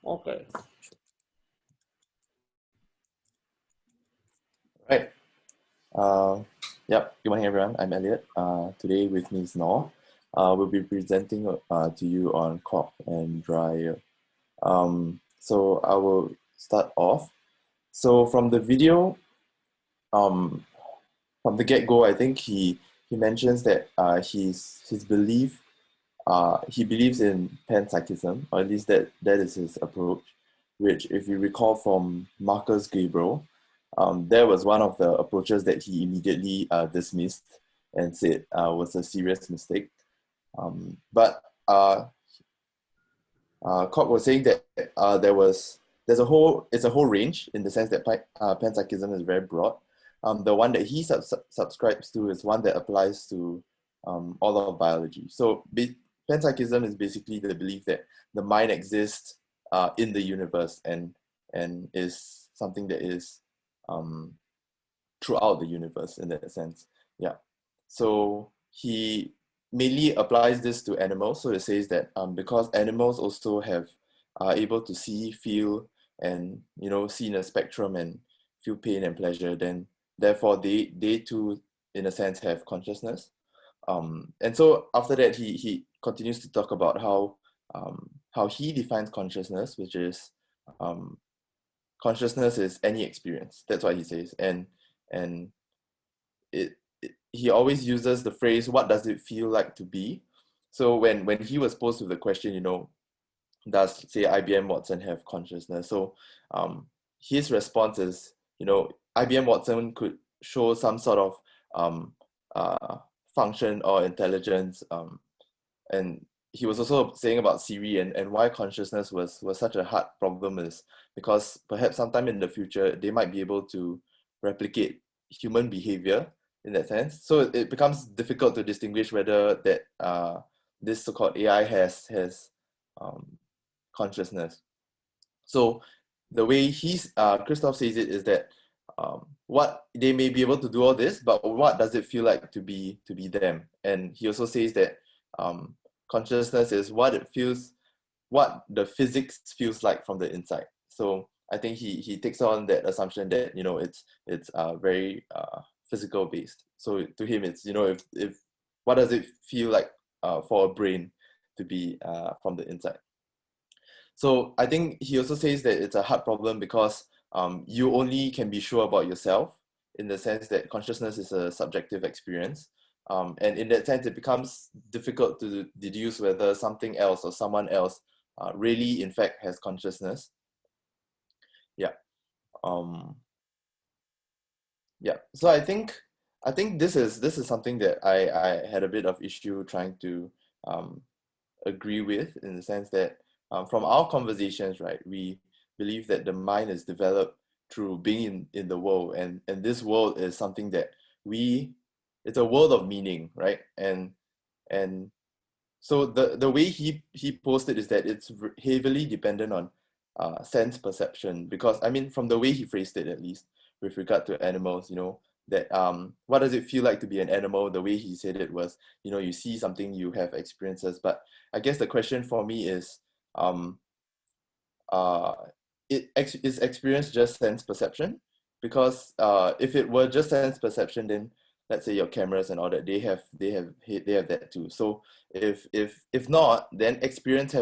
Okay. Right. Yep. Good morning, everyone. I'm Elliot. Today with me is Noor. We'll be presenting to you on cork and dry. So I will start off. So from the video, um, from the get-go, I think he mentions that his belief, he believes in panpsychism, or at least that is his approach, which, if you recall from Marcus Gabriel, there was one of the approaches that he immediately dismissed and said was a serious mistake. But Koch was saying that there's a whole range, in the sense that panpsychism is very broad. The one that he subscribes to is one that applies to all of biology. So panpsychism is basically the belief that the mind exists in the universe and is something that is um, throughout the universe in that sense. Yeah. So he mainly applies this to animals. So it says that because animals also are able to see, feel, and see in a spectrum and feel pain and pleasure, then therefore they too, in a sense, have consciousness. And so after that, he continues to talk about how he defines consciousness, which is um, consciousness is any experience. That's what he says, and he always uses the phrase, "What does it feel like to be?" So when he was posed with the question, does, say, IBM Watson have consciousness? So his response is, IBM Watson could show some sort of um, uh, function or intelligence, and he was also saying about Siri, and why consciousness was such a hard problem is because perhaps sometime in the future they might be able to replicate human behavior in that sense. So it becomes difficult to distinguish whether that this so-called AI has consciousness. So the way Christoph says it is that what they may be able to do all this, but what does it feel like to be them? And he also says that consciousness is what the physics feels like from the inside. So I think he takes on that assumption that it's very physical based. So to him, it's if what does it feel like for a brain to be from the inside. So I think he also says that it's a hard problem because you only can be sure about yourself, in the sense that consciousness is a subjective experience. And in that sense, it becomes difficult to deduce whether something else or someone else really, in fact, has consciousness. Yeah. Um, yeah. So I think this is something that I had a bit of issue trying to um, agree with, in the sense that from our conversations, right, we believe that the mind is developed through being in the world, and this world is something that it's a world of meaning, right? And so the way he posted is that it's heavily dependent on sense perception, because I mean, from the way he phrased it, at least with regard to animals, that what does it feel like to be an animal? The way he said it was, you see something, you have experiences. But I guess the question for me is, um uh is experience just sense perception? Because if it were just sense perception, then let's say your cameras and all that, they have that too. So if not, then experiences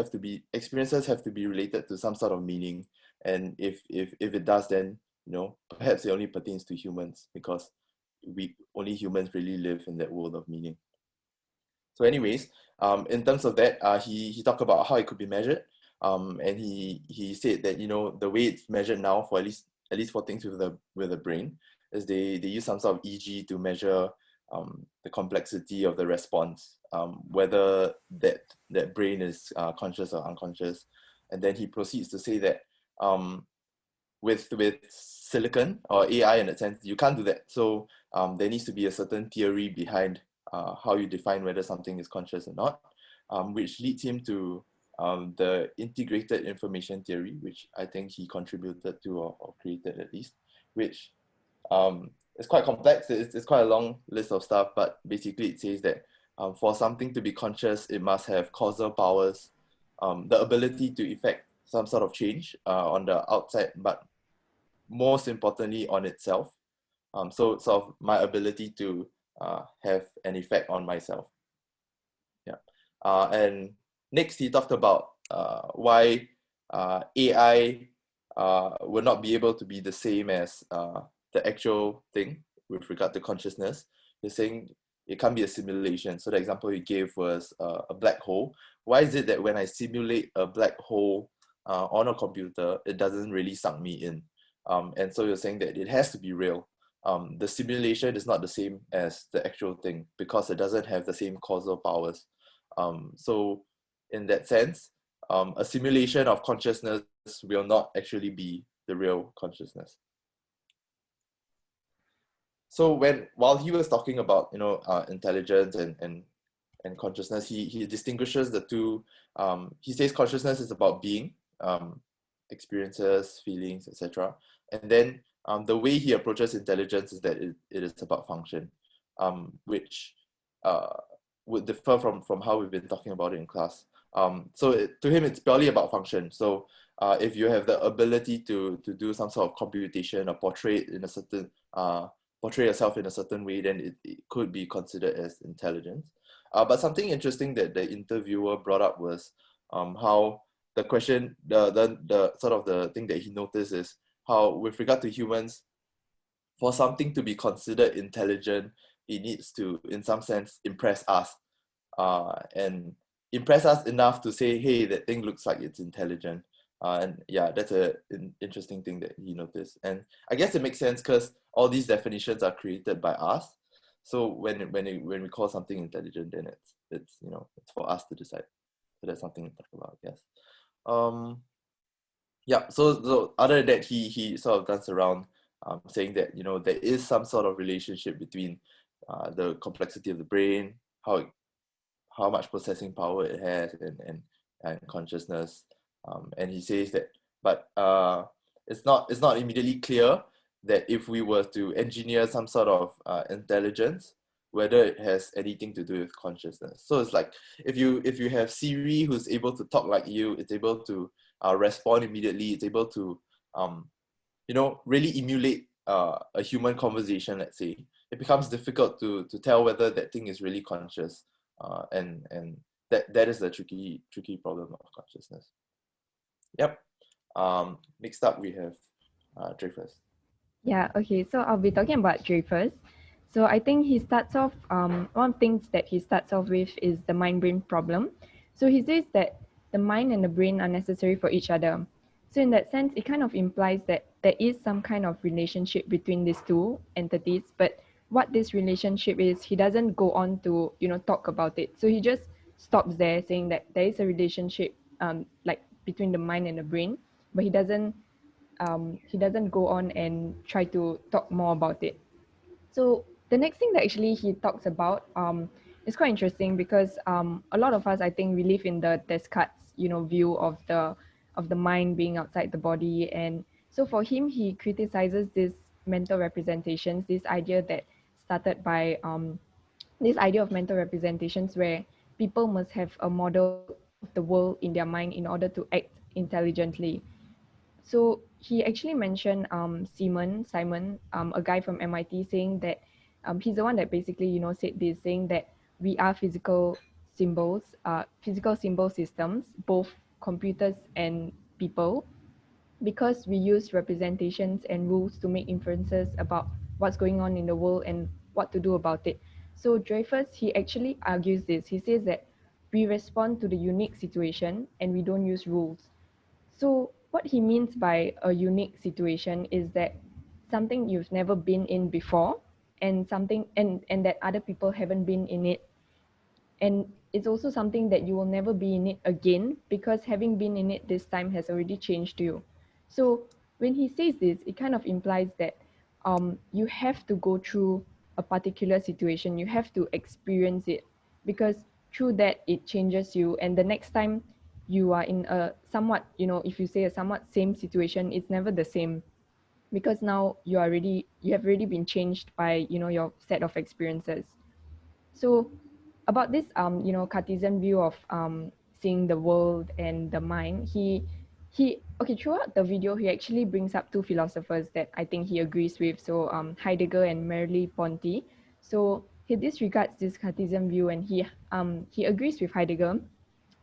have to be related to some sort of meaning. And if it does, then perhaps it only pertains to humans, because we only humans really live in that world of meaning. So anyways, in terms of that, he talked about how it could be measured, and he said that the way it's measured now, for at least for things with the brain, is they use some sort of EG to measure the complexity of the response, whether that brain is conscious or unconscious. And then he proceeds to say that with silicon or AI, in that sense, you can't do that. So there needs to be a certain theory behind how you define whether something is conscious or not, which leads him to the integrated information theory, which I think he contributed to, or created at least, which is quite complex. It's quite a long list of stuff, but basically it says that for something to be conscious, it must have causal powers, the ability to effect some sort of change on the outside, but most importantly on itself. So sort of my ability to have an effect on myself. Yeah. And next he talked about why AI will not be able to be the same as the actual thing with regard to consciousness. He's saying it can't be a simulation. So the example he gave was a black hole. Why is it that when I simulate a black hole on a computer, it doesn't really suck me in? And so you're saying that it has to be real. The simulation is not the same as the actual thing because it doesn't have the same causal powers. So in that sense, a simulation of consciousness will not actually be the real consciousness. So while he was talking about intelligence and consciousness, he distinguishes the two. He says consciousness is about being, experiences, feelings, etc. And then the way he approaches intelligence is that it is about function, which would differ from how we've been talking about it in class. So to him, it's purely about function. So if you have the ability to do some sort of computation or portray yourself in a certain way, then it could be considered as intelligence. But something interesting that the interviewer brought up was how the question, the sort of the thing that he noticed is how, with regard to humans, for something to be considered intelligent, it needs to, in some sense, impress us, and impress us enough to say, hey, that thing looks like it's intelligent. And yeah, that's an interesting thing that he noticed. And I guess it makes sense because all these definitions are created by us. So when we call something intelligent, then it's for us to decide. So that's something to talk about, yes. Yeah, so other than that, he sort of danced around saying that there is some sort of relationship between the complexity of the brain, how much processing power it has, and consciousness. And he says that, but it's not immediately clear that if we were to engineer some sort of intelligence, whether it has anything to do with consciousness. So it's like if you have Siri who's able to talk like you, it's able to respond immediately, it's able to really emulate a human conversation, let's say, it becomes difficult to tell whether that thing is really conscious, and that is the tricky problem of consciousness. Yep. Next up we have Dreyfus. Yeah, okay, so I'll be talking about Dreyfus. So I think he starts off, one of the things that he starts off with is the mind-brain problem. So he says that the mind and the brain are necessary for each other. So in that sense, it kind of implies that there is some kind of relationship between these two entities, but what this relationship is, he doesn't go on to, talk about it. So he just stops there saying that there is a relationship, like between the mind and the brain, but he doesn't go on and try to talk more about it. So the next thing that actually he talks about is quite interesting because a lot of us, I think, we live in the Descartes, view of the mind being outside the body. And so for him, he criticizes this mental representations, this idea that started by this idea of mental representations where people must have a model of the world in their mind in order to act intelligently. So he actually mentioned Simon, a guy from MIT, saying that he's the one that basically said this, saying that we are physical symbol systems, both computers and people, because we use representations and rules to make inferences about what's going on in the world and what to do about it. So Dreyfus, he actually argues this. He says that we respond to the unique situation and we don't use rules. So what he means by a unique situation is that something you've never been in before and something and that other people haven't been in it. And it's also something that you will never be in it again because having been in it this time has already changed you. So when he says this, it kind of implies that you have to go through a particular situation, you have to experience it because through that it changes you. And the next time you are in a somewhat, if you say a somewhat same situation, it's never the same because now you have already been changed by, your set of experiences. So about this Cartesian view of seeing the world and the mind, he throughout the video, he actually brings up two philosophers that I think he agrees with. So Heidegger and Marilee Ponti. So he disregards this Cartesian view, and he agrees with Heidegger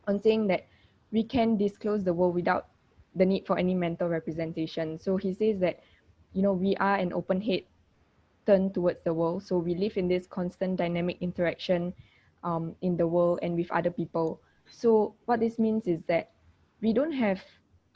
on saying that we can disclose the world without the need for any mental representation. So he says that, we are an open head turned towards the world. So we live in this constant dynamic interaction in the world and with other people. So what this means is that we don't have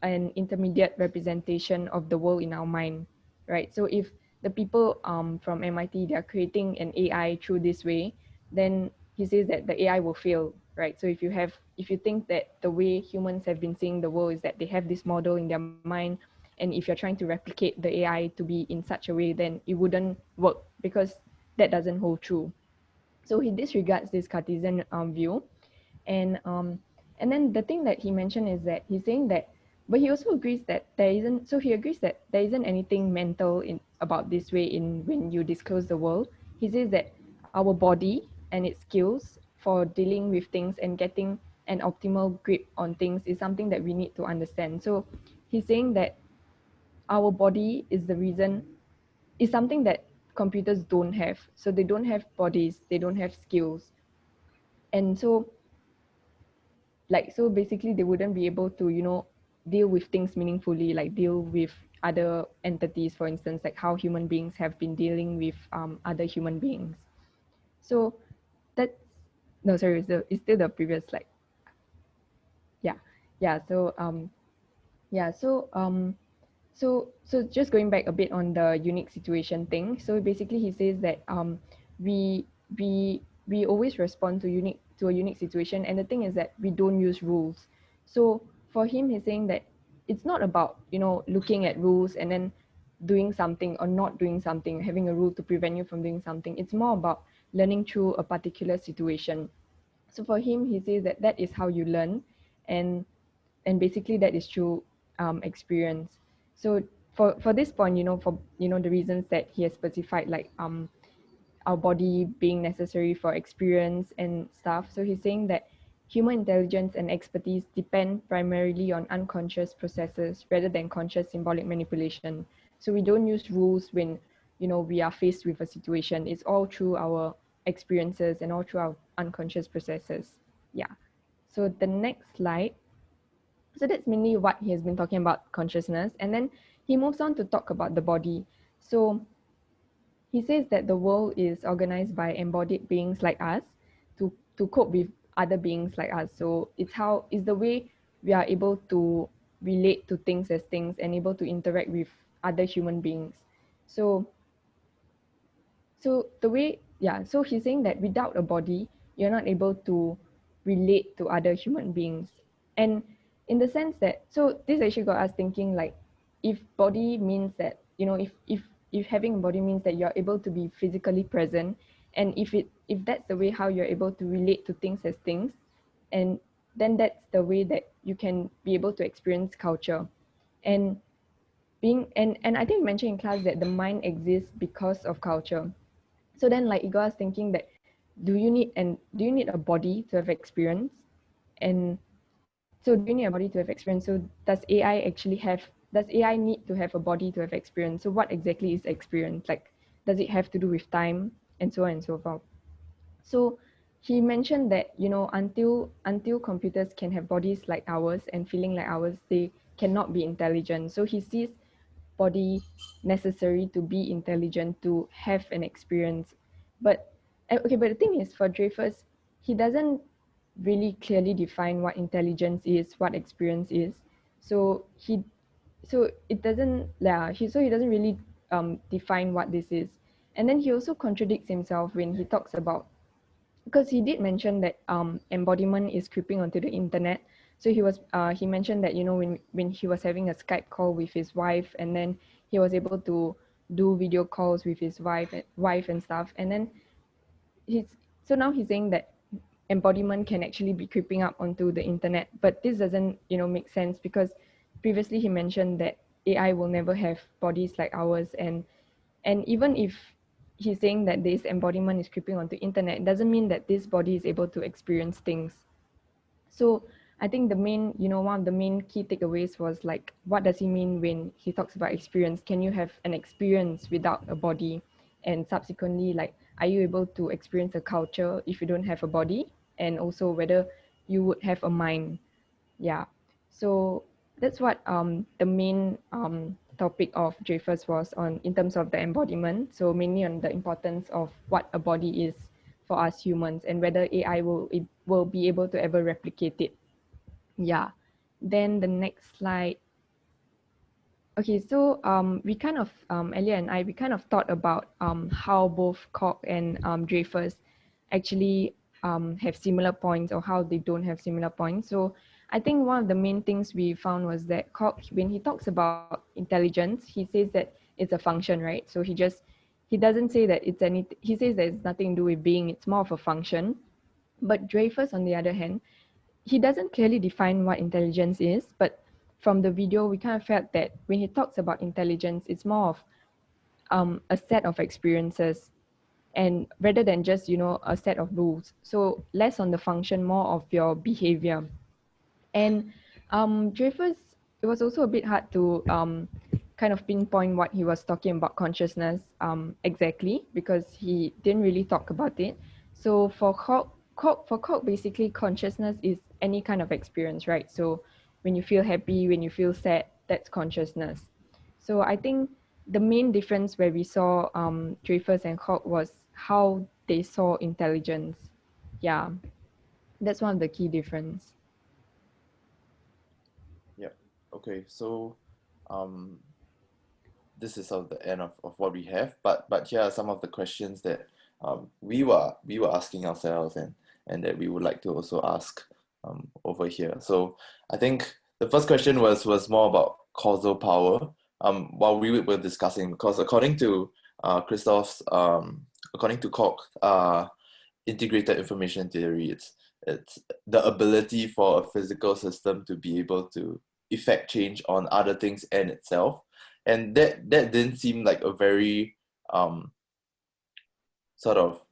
an intermediate representation of the world in our mind, right? So if the people from MIT, they are creating an AI through this way, then he says that the AI will fail, right? So if you think that the way humans have been seeing the world is that they have this model in their mind, and if you're trying to replicate the AI to be in such a way, then it wouldn't work because that doesn't hold true. So he disregards this Cartesian view, and um, and then the thing that he mentioned is that he's saying that, but he also agrees that there isn't. So he agrees that there isn't anything mental in about this way in when you disclose the world. He says that our body and its skills for dealing with things and getting an optimal grip on things is something that we need to understand. So he's saying that our body is the reason, is something that computers don't have. So they don't have bodies, they don't have skills. And so basically they wouldn't be able to, deal with things meaningfully, like deal with other entities, for instance, like how human beings have been dealing with other human beings. So that's no, sorry, it's still the previous slide. Yeah. Yeah. Yeah, so so just going back a bit on the unique situation thing. So basically he says that we we always respond to a unique situation, and the thing is that we don't use rules. So for him, he's saying that it's not about, looking at rules and then doing something or not doing something, having a rule to prevent you from doing something. It's more about learning through a particular situation. So for him, he says that that is how you learn, and basically that is through experience. So for this point, for the reasons that he has specified, like our body being necessary for experience and stuff. So he's saying that human intelligence and expertise depend primarily on unconscious processes rather than conscious symbolic manipulation. So we don't use rules when we are faced with a situation. It's all through our experiences and all through our unconscious processes. Yeah. So the next slide, so that's mainly what he has been talking about, consciousness. And then he moves on to talk about the body. So he says that the world is organized by embodied beings like us to cope with other beings like us. So it's the way we are able to relate to things as things and able to interact with other human beings. So the way, yeah, so he's saying that without a body, you're not able to relate to other human beings. And in the sense that, so this actually got us thinking, like, if body means that, if having a body means that you're able to be physically present, and if that's the way how you're able to relate to things as things, and then that's the way that you can be able to experience culture. And and I think we mentioned in class that the mind exists because of culture. So then, like, it got us thinking that, do you need a body to have experience? And so do you need a body to have experience? So does AI need to have a body to have experience? So what exactly is experience? Like, does it have to do with time, and so on and so forth? So he mentioned that, until computers can have bodies like ours and feeling like ours, they cannot be intelligent. So he sees body necessary to be intelligent, to have an experience. But okay, but the thing is, for Dreyfus, he doesn't really clearly define what intelligence is, what experience is. So it doesn't, yeah, he doesn't really define what this is. And then he also contradicts himself when he talks about, because he did mention that embodiment is creeping onto the internet. So he mentioned that, when he was having a Skype call with his wife, and then he was able to do video calls with his wife and stuff. And then now he's saying that embodiment can actually be creeping up onto the internet. But this doesn't, make sense, because previously he mentioned that AI will never have bodies like ours. And even if he's saying that this embodiment is creeping onto internet, it doesn't mean that this body is able to experience things. So I think the main, one of the main key takeaways was like, what does he mean when he talks about experience? Can you have an experience without a body? And subsequently, like, are you able to experience a culture if you don't have a body? And also whether you would have a mind. Yeah. So that's what the main topic of Dreyfus was on in terms of the embodiment. So mainly on the importance of what a body is for us humans and whether AI will be able to ever replicate it. Yeah. Then the next slide. Okay, so we kind of Elia and we kind of thought about how both Koch and Dreyfus actually have similar points or how they don't have similar points. So I think one of the main things we found was that Koch, when he talks about intelligence, he says that it's a function, right? So he doesn't say that it's anything. He says that it's nothing to do with being. It's more of a function. But Dreyfus, on the other hand, he doesn't clearly define what intelligence is, but from the video, we kind of felt that when he talks about intelligence, it's more of a set of experiences and rather than just, a set of rules. So less on the function, more of your behavior. And Dreyfus, it was also a bit hard to kind of pinpoint what he was talking about consciousness exactly because he didn't really talk about it. So for Koch, basically consciousness is any kind of experience, right? So when you feel happy, when you feel sad, that's consciousness. So I think the main difference where we saw Dreyfus and Koch was how they saw intelligence. Yeah, that's one of the key difference. Yeah. Okay. So, um, this is sort of the end of what we have. But here are some of the questions that we were asking ourselves and that we would like to also ask over here. So I think the first question was more about causal power. While we were discussing, because according to according to Koch, integrated information theory, it's the ability for a physical system to be able to effect change on other things and itself. And that didn't seem like a very sort of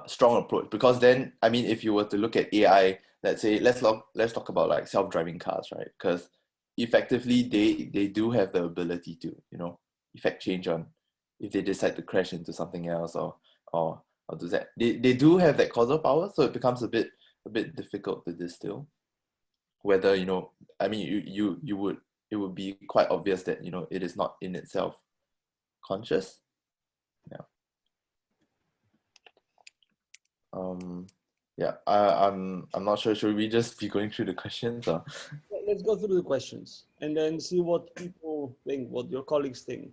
strong approach, because then, I mean, if you were to look at AI, let's say let's talk about like self-driving cars, right? Because effectively they do have the ability to, effect change on if they decide to crash into something else or do that. They do have that causal power, so it becomes a bit difficult to distill whether, I mean, you would, it would be quite obvious that, it is not in itself conscious. Yeah. Yeah, I'm not sure. Should we just be going through the questions or? Let's go through the questions and then see what people think, what your colleagues think.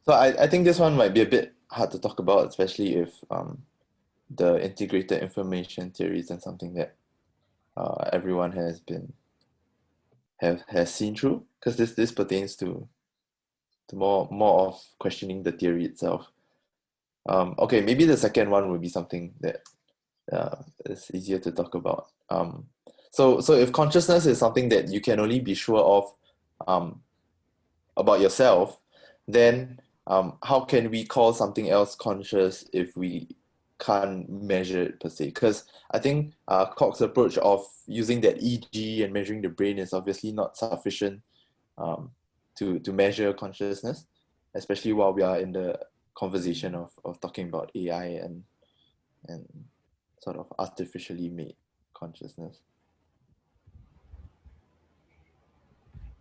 So I think this one might be a bit hard to talk about, especially if the integrated information theory isn't something that everyone has seen through, because this pertains to more of questioning the theory itself. Okay, maybe the second one would be something that is easier to talk about. So if consciousness is something that you can only be sure of about yourself, then how can we call something else conscious if we can't measure it per se? Because I think Koch's approach of using that EEG and measuring the brain is obviously not sufficient to measure consciousness, especially while we are in the conversation of talking about AI and sort of artificially made consciousness.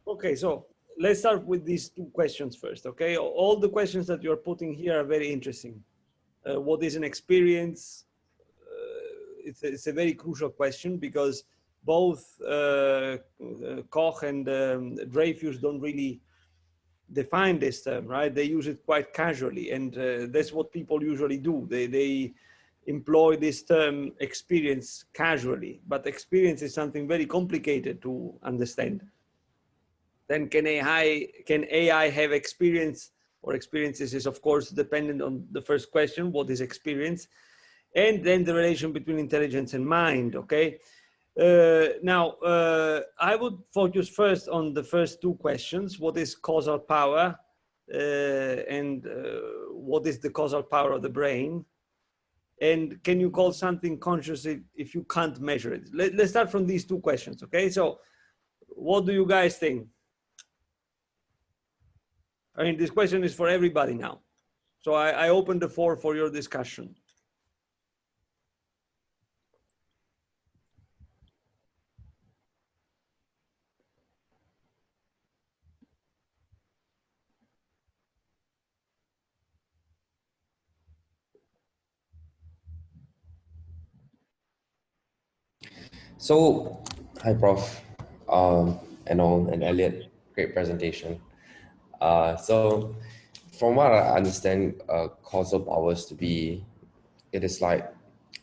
Okay, so let's start with these two questions first, okay? All the questions that you're putting here are very interesting. What is an experience? It's a very crucial question because both Koch and Dreyfus don't really define this term, right? They use it quite casually, and that's what people usually do. They employ this term experience casually, but experience is something very complicated to understand. Then can AI have experience, or experiences is of course dependent on the first question, what is experience? And then the relation between intelligence and mind, okay? Now, I would focus first on the first two questions. What is causal power and what is the causal power of the brain? And can you call something conscious if you can't measure it? Let's start from these two questions, okay? So what do you guys think? I mean, this question is for everybody now. So I open the floor for your discussion. So, hi, Prof. And Elliot, great presentation. So, from what I understand, causal powers to be, it is like,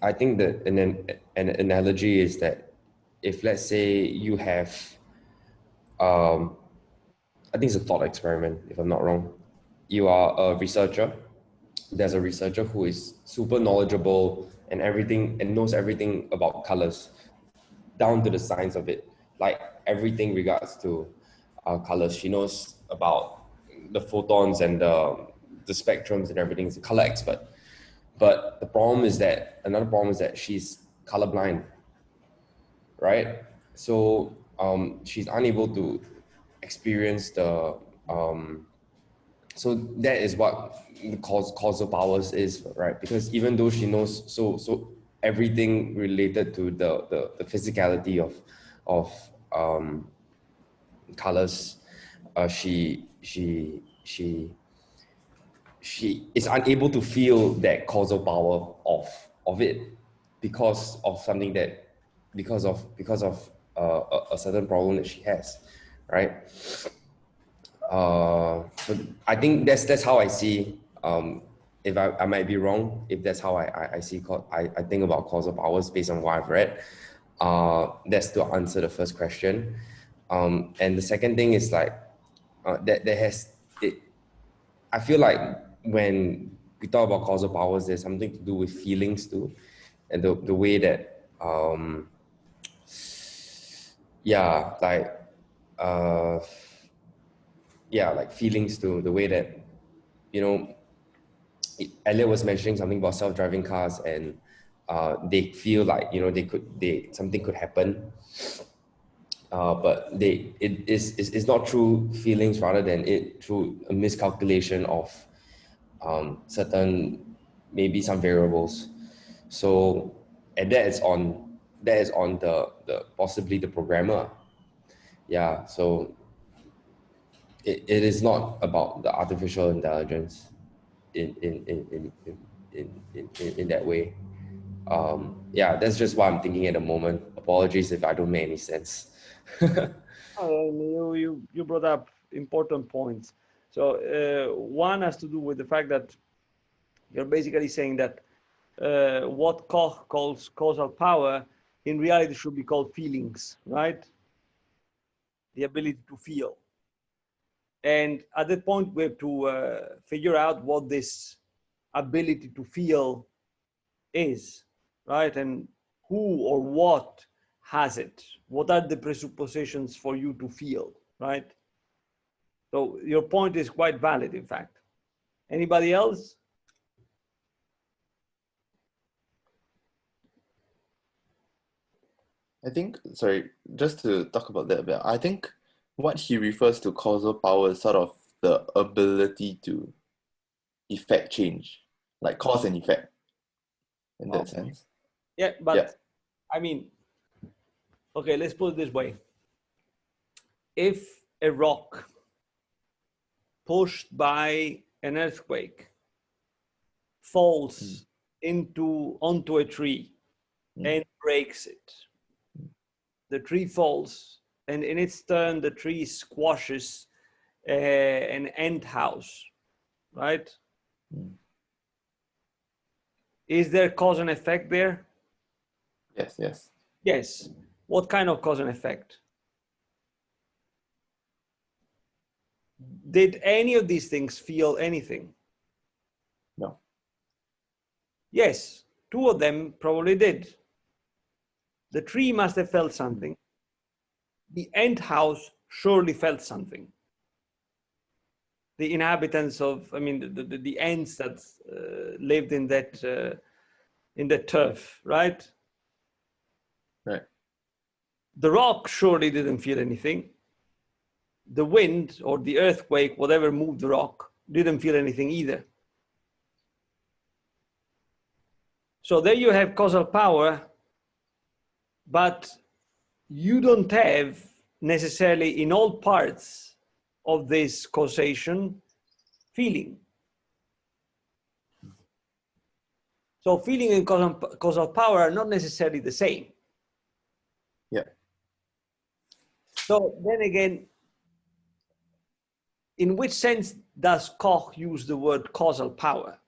I think that an analogy is that if, let's say, you have, I think it's a thought experiment, if I'm not wrong. You are a researcher. There's a researcher who is super knowledgeable and everything and knows everything about colors, down to the science of it, like everything regards to colors. She knows about the photons and the spectrums and everything. She's a color expert. But the problem is that, another problem is that she's colorblind, right? So she's unable to experience the, so that is what the causal powers is, right? Because even though she knows so everything related to the physicality of colors, she is unable to feel that causal power of it because of something that because of a certain problem that she has, right? So I think that's how I see. If I might be wrong, if that's how I see, I think about causal powers based on what I've read. That's to answer the first question. And the second thing is like that has it. I feel like when we talk about causal powers, there's something to do with feelings too, and the way that yeah, like yeah, like feelings too, the way that, you know, Elliot was mentioning something about self-driving cars, and they feel like, you know, something could happen, but it's not through feelings, rather than it through a miscalculation of certain, maybe some variables. So, and that is on the possibly the programmer. Yeah. So it is not about the artificial intelligence in that way. Yeah, that's just what I'm thinking at the moment. Apologies if I don't make any sense. You brought up important points. So one has to do with the fact that you're basically saying that what Koch calls causal power in reality should be called feelings, right? The ability to feel. And at that point, we have to figure out what this ability to feel is, right? And who or what has it? What are the presuppositions for you to feel, right? So your point is quite valid, in fact. Anybody else? I think, sorry, just to talk about that a bit, I think what he refers to causal power is sort of the ability to effect change, like cause and effect in that sense. Yeah, but Yeah. I mean, okay, let's put it this way. If a rock pushed by an earthquake falls onto a tree and breaks it, the tree falls, and in its turn, the tree squashes an ant house, right? Is there cause and effect there? Yes, yes. Yes. What kind of cause and effect? Did any of these things feel anything? No. Yes, two of them probably did. The tree must have felt something. The ant house surely felt something. The inhabitants of, I mean, the ants that lived in that in the turf, right? Right. The rock surely didn't feel anything. The wind or the earthquake, whatever moved the rock, didn't feel anything either. So there you have causal power, but you don't have necessarily in all parts of this causation feeling. So feeling and causal power are not necessarily the same. Yeah. So then again, in which sense does Koch use the word causal power?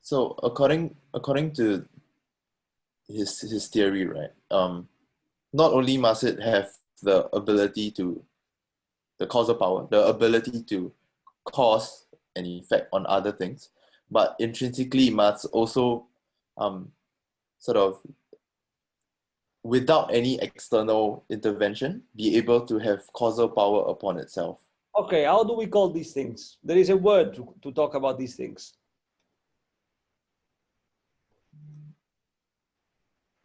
So according to his theory, right? Not only must it have the ability to, the causal power, the ability to cause an effect on other things, but intrinsically it must also sort of, without any external intervention, be able to have causal power upon itself. Okay, how do we call these things? There is a word to talk about these things.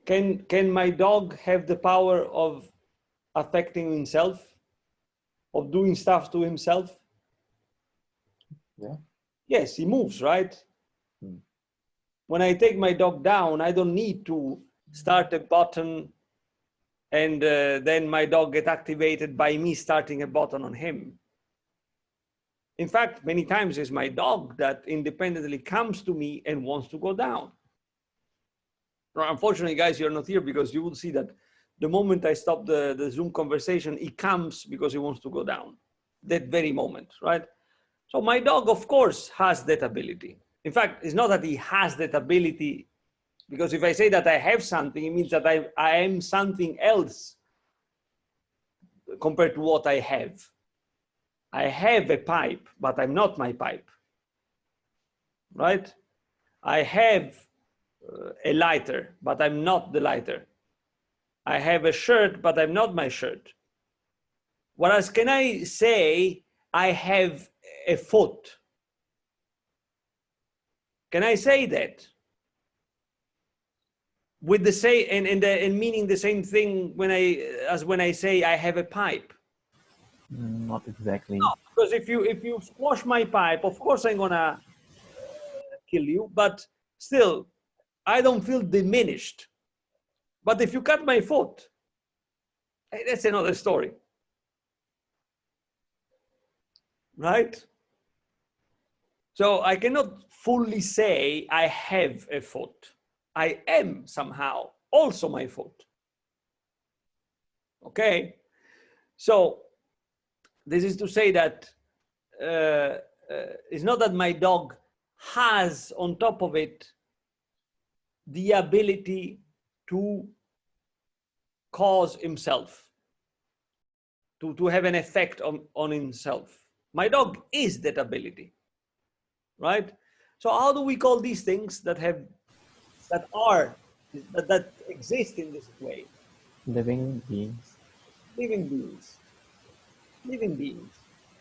Can my dog have the power of affecting himself, of doing stuff to himself? Yeah. Yes, he moves, right? Hmm. When I take my dog down, I don't need to start a button and then my dog get activated by me starting a button on him. In fact, many times it's my dog that independently comes to me and wants to go down. Unfortunately, guys, you're not here because you will see that the moment I stop the Zoom conversation, he comes because he wants to go down. That very moment, right? So my dog, of course, has that ability. In fact, it's not that he has that ability, because if I say that I have something, it means that I am something else compared to what I have. I have a pipe, but I'm not my pipe, right? I have a lighter, but I'm not the lighter. I have a shirt, but I'm not my shirt. Whereas can I say I have a foot? Can I say that? With the same and meaning the same thing as when I say I have a pipe? Not exactly. No, because if you squash my pipe, of course I'm gonna kill you, but still I don't feel diminished. But if you cut my foot, that's another story, right? So I cannot fully say I have a foot. I am somehow also my foot. Okay, so this is to say that it's not that my dog has on top of it the ability to cause himself, to have an effect on himself. My dog is that ability, right? So how do we call these things that exist in this way? Living beings. Living beings. Living beings.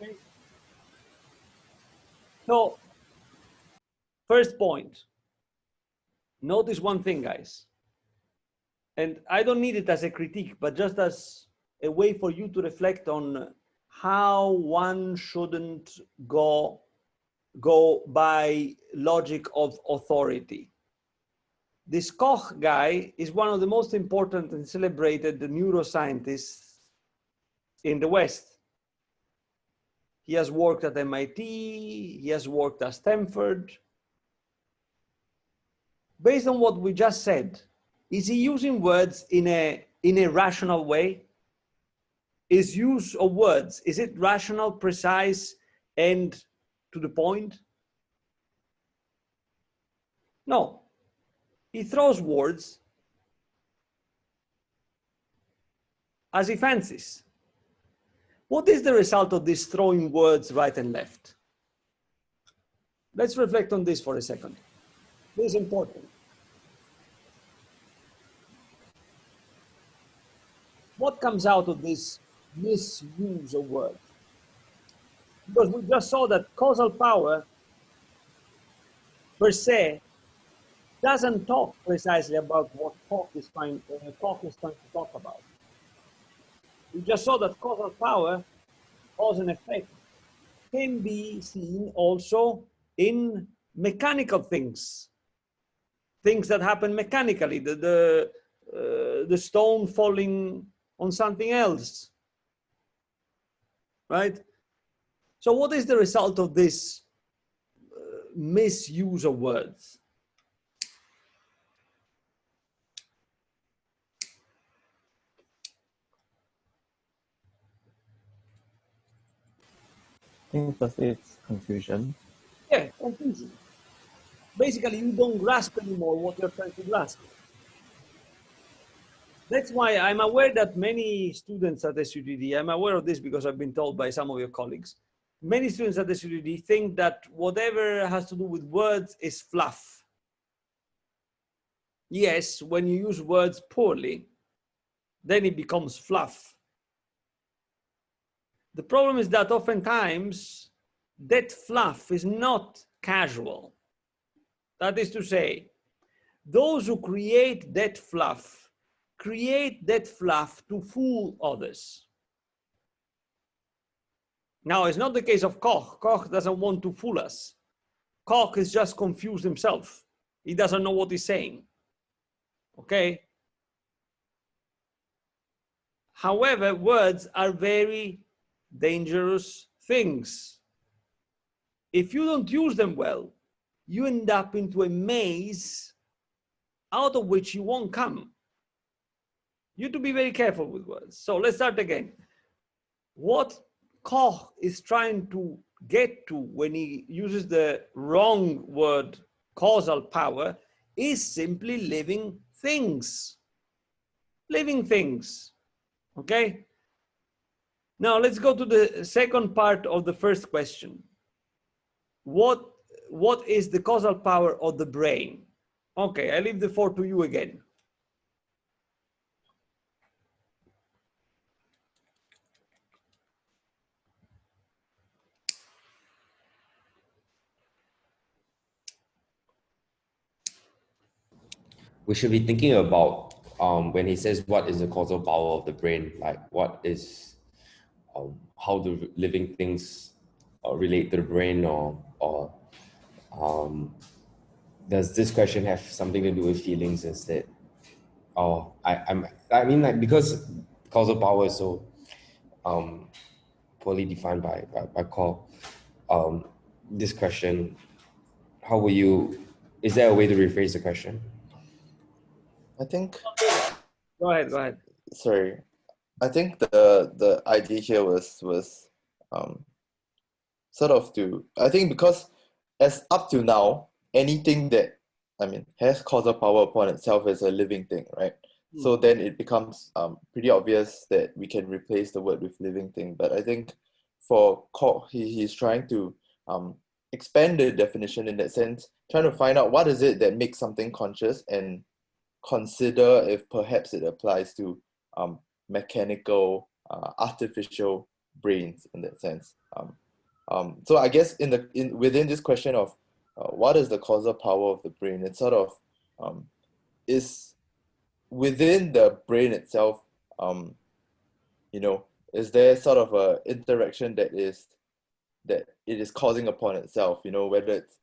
Okay? So, first point. Notice one thing, guys. And I don't need it as a critique, but just as a way for you to reflect on how one shouldn't go by logic of authority. This Koch guy is one of the most important and celebrated neuroscientists in the West. He has worked at MIT, he has worked at Stanford. Based on what we just said, is he using words in a rational way? Is use of words, is it rational, precise, and to the point? No. He throws words as he fancies. What is the result of this throwing words right and left? Let's reflect on this for a second. This is important. What comes out of this misuse of words? Because we just saw that causal power per se doesn't talk precisely about what Koch is trying to talk about. We just saw that causal power, cause and effect, can be seen also in mechanical things, things that happen mechanically, the stone falling on something else, right? So what is the result of this misuse of words? I think firstly it's confusion. Yeah, confusion. Basically, you don't grasp anymore what you're trying to grasp. That's why I'm aware that many students at SUDD, I'm aware of this because I've been told by some of your colleagues, many students at SUDD think that whatever has to do with words is fluff. Yes, when you use words poorly, then it becomes fluff. The problem is that oftentimes that fluff is not casual. That is to say, those who create that fluff to fool others. Now, it's not the case of Koch. Koch doesn't want to fool us. Koch is just confused himself. He doesn't know what he's saying. Okay? However, words are very dangerous things. If you don't use them well, you end up into a maze out of which you won't come. You have to be very careful with words. So let's start again. What Koch is trying to get to when he uses the wrong word, causal power, is simply living things. Living things. Okay? Now let's go to the second part of the first question. What is the causal power of the brain? Okay, I leave the floor to you again. We should be thinking about when he says what is the causal power of the brain, like what is how do living things relate to the brain, or does this question have something to do with feelings instead? Oh, I mean, like, because causal power is so poorly defined by Koch, this question, how will you, is there a way to rephrase the question? I think, Go ahead. sorry, I think the idea here was sort of to, I think because as up to now, anything that, I mean, has causal power upon itself is a living thing, right? So then it becomes pretty obvious that we can replace the word with living thing. But I think for Koch, he's trying to expand the definition in that sense, trying to find out what is it that makes something conscious and consider if perhaps it applies to mechanical, artificial brains in that sense. So I guess within this question of what is the causal power of the brain, it sort of is within the brain itself. You know, is there sort of a interaction that it is causing upon itself? You know, whether it's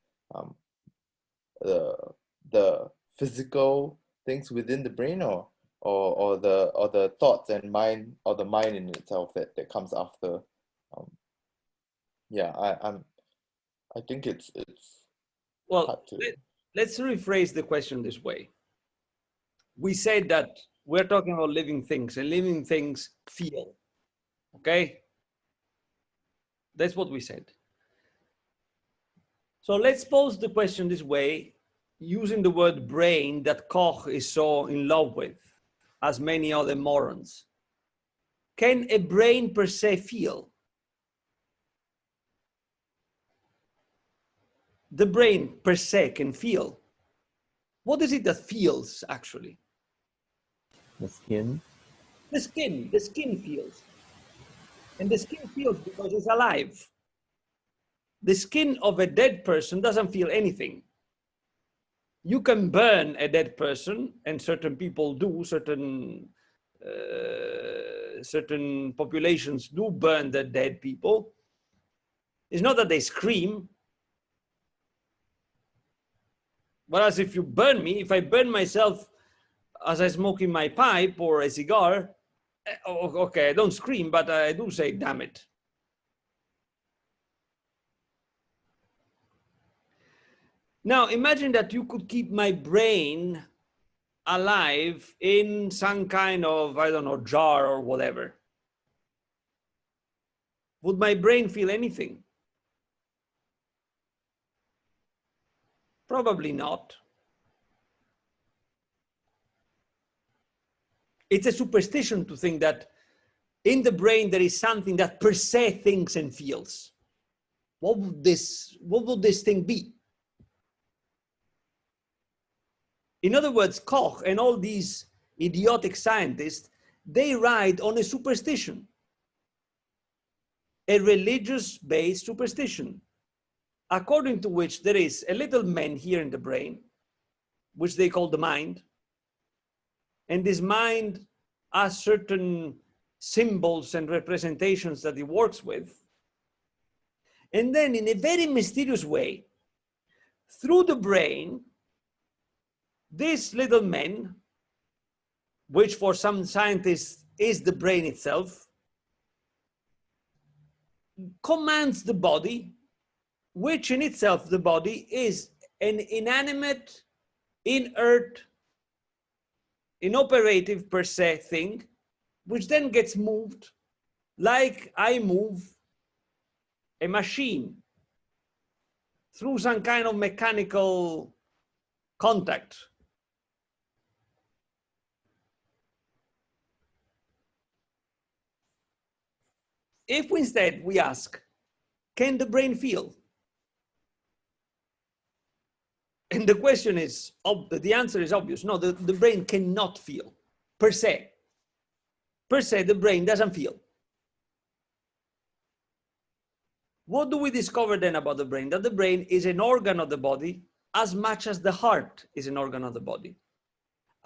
the physical things within the brain, or the thoughts and mind, or the mind in itself that comes after. Yeah, I think it's Well, hard to... let's rephrase the question this way. We said that we're talking about living things, and living things feel. Okay? That's what we said. So let's pose the question this way, using the word brain that Koch is so in love with, as many other morons. Can a brain per se feel? The brain per se can feel. What is it that feels, actually? The skin. The skin feels. And the skin feels because it's alive. The skin of a dead person doesn't feel anything. You can burn a dead person, and certain people do, certain populations do burn the dead people. It's not that they scream. Whereas if you burn me, if I burn myself as I smoke in my pipe or a cigar, okay, I don't scream, but I do say, damn it. Now, imagine that you could keep my brain alive in some kind of, I don't know, jar or whatever. Would my brain feel anything? Probably not. It's a superstition to think that in the brain there is something that per se thinks and feels. What would this thing be? In other words, Koch and all these idiotic scientists, they ride on a superstition, a religious-based superstition, according to which there is a little man here in the brain, which they call the mind, and this mind has certain symbols and representations that it works with. And then in a very mysterious way, through the brain, this little man, which for some scientists is the brain itself, commands the body, which in itself the body is an inanimate, inert, inoperative per se thing, which then gets moved like I move a machine through some kind of mechanical contact. If instead we ask, can the brain feel? And the question is, the answer is obvious. No, the brain cannot feel, per se. Per se, the brain doesn't feel. What do we discover then about the brain? That the brain is an organ of the body as much as the heart is an organ of the body,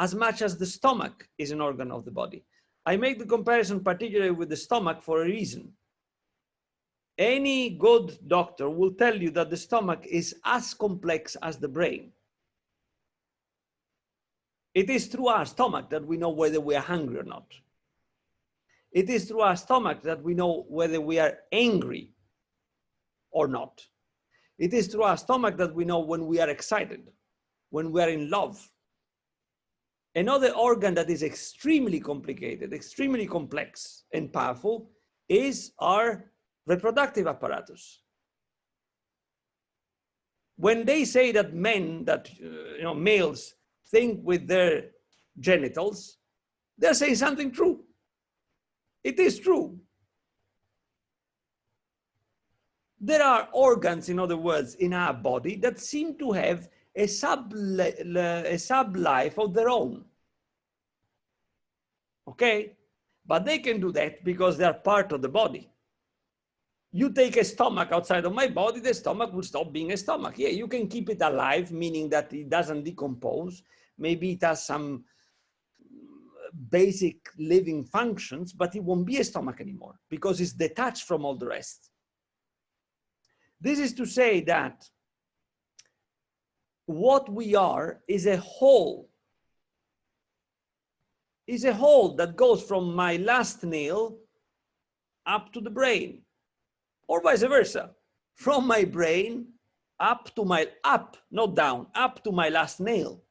as much as the stomach is an organ of the body. I make the comparison particularly with the stomach for a reason. Any good doctor will tell you that the stomach is as complex as the brain. It is through our stomach that we know whether we are hungry or not. It is through our stomach that we know whether we are angry or not. It is through our stomach that we know when we are excited, when we are in love. Another organ that is extremely complicated, extremely complex and powerful is our reproductive apparatus. When they say that men, males think with their genitals, they're saying something true. It is true. There are organs, in other words, in our body that seem to have a sub-life of their own. Okay? But they can do that because they are part of the body. You take a stomach outside of my body, the stomach will stop being a stomach. Yeah, you can keep it alive, meaning that it doesn't decompose. Maybe it has some basic living functions, but it won't be a stomach anymore because it's detached from all the rest. This is to say that what we are is a whole. Is a whole that goes from my last nail up to the brain, or vice versa, from my brain up to my, not down, up to my last nail.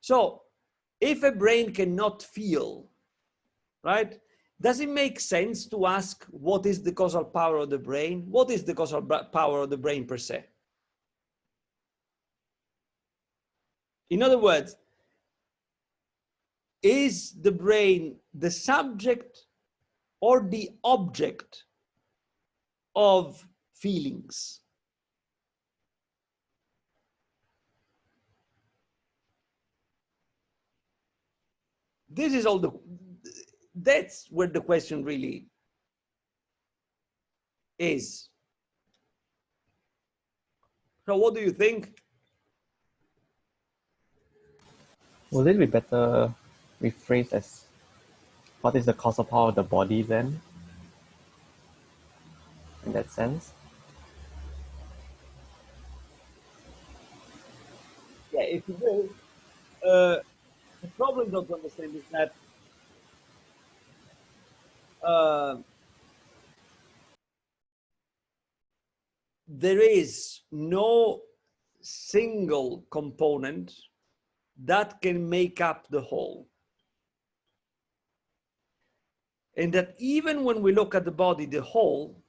So if a brain cannot feel, right, does it make sense to ask what is the causal power of the brain? What is the causal power of the brain per se? In other words, is the brain the subject or the object of feelings? This is all that's where the question really is. So what do you think? Will it be better rephrased as what is the cause of power of the body then? In that sense? Yeah, if you will. The problem not to understand is that there is no single component that can make up the whole. And that even when we look at the body, the whole,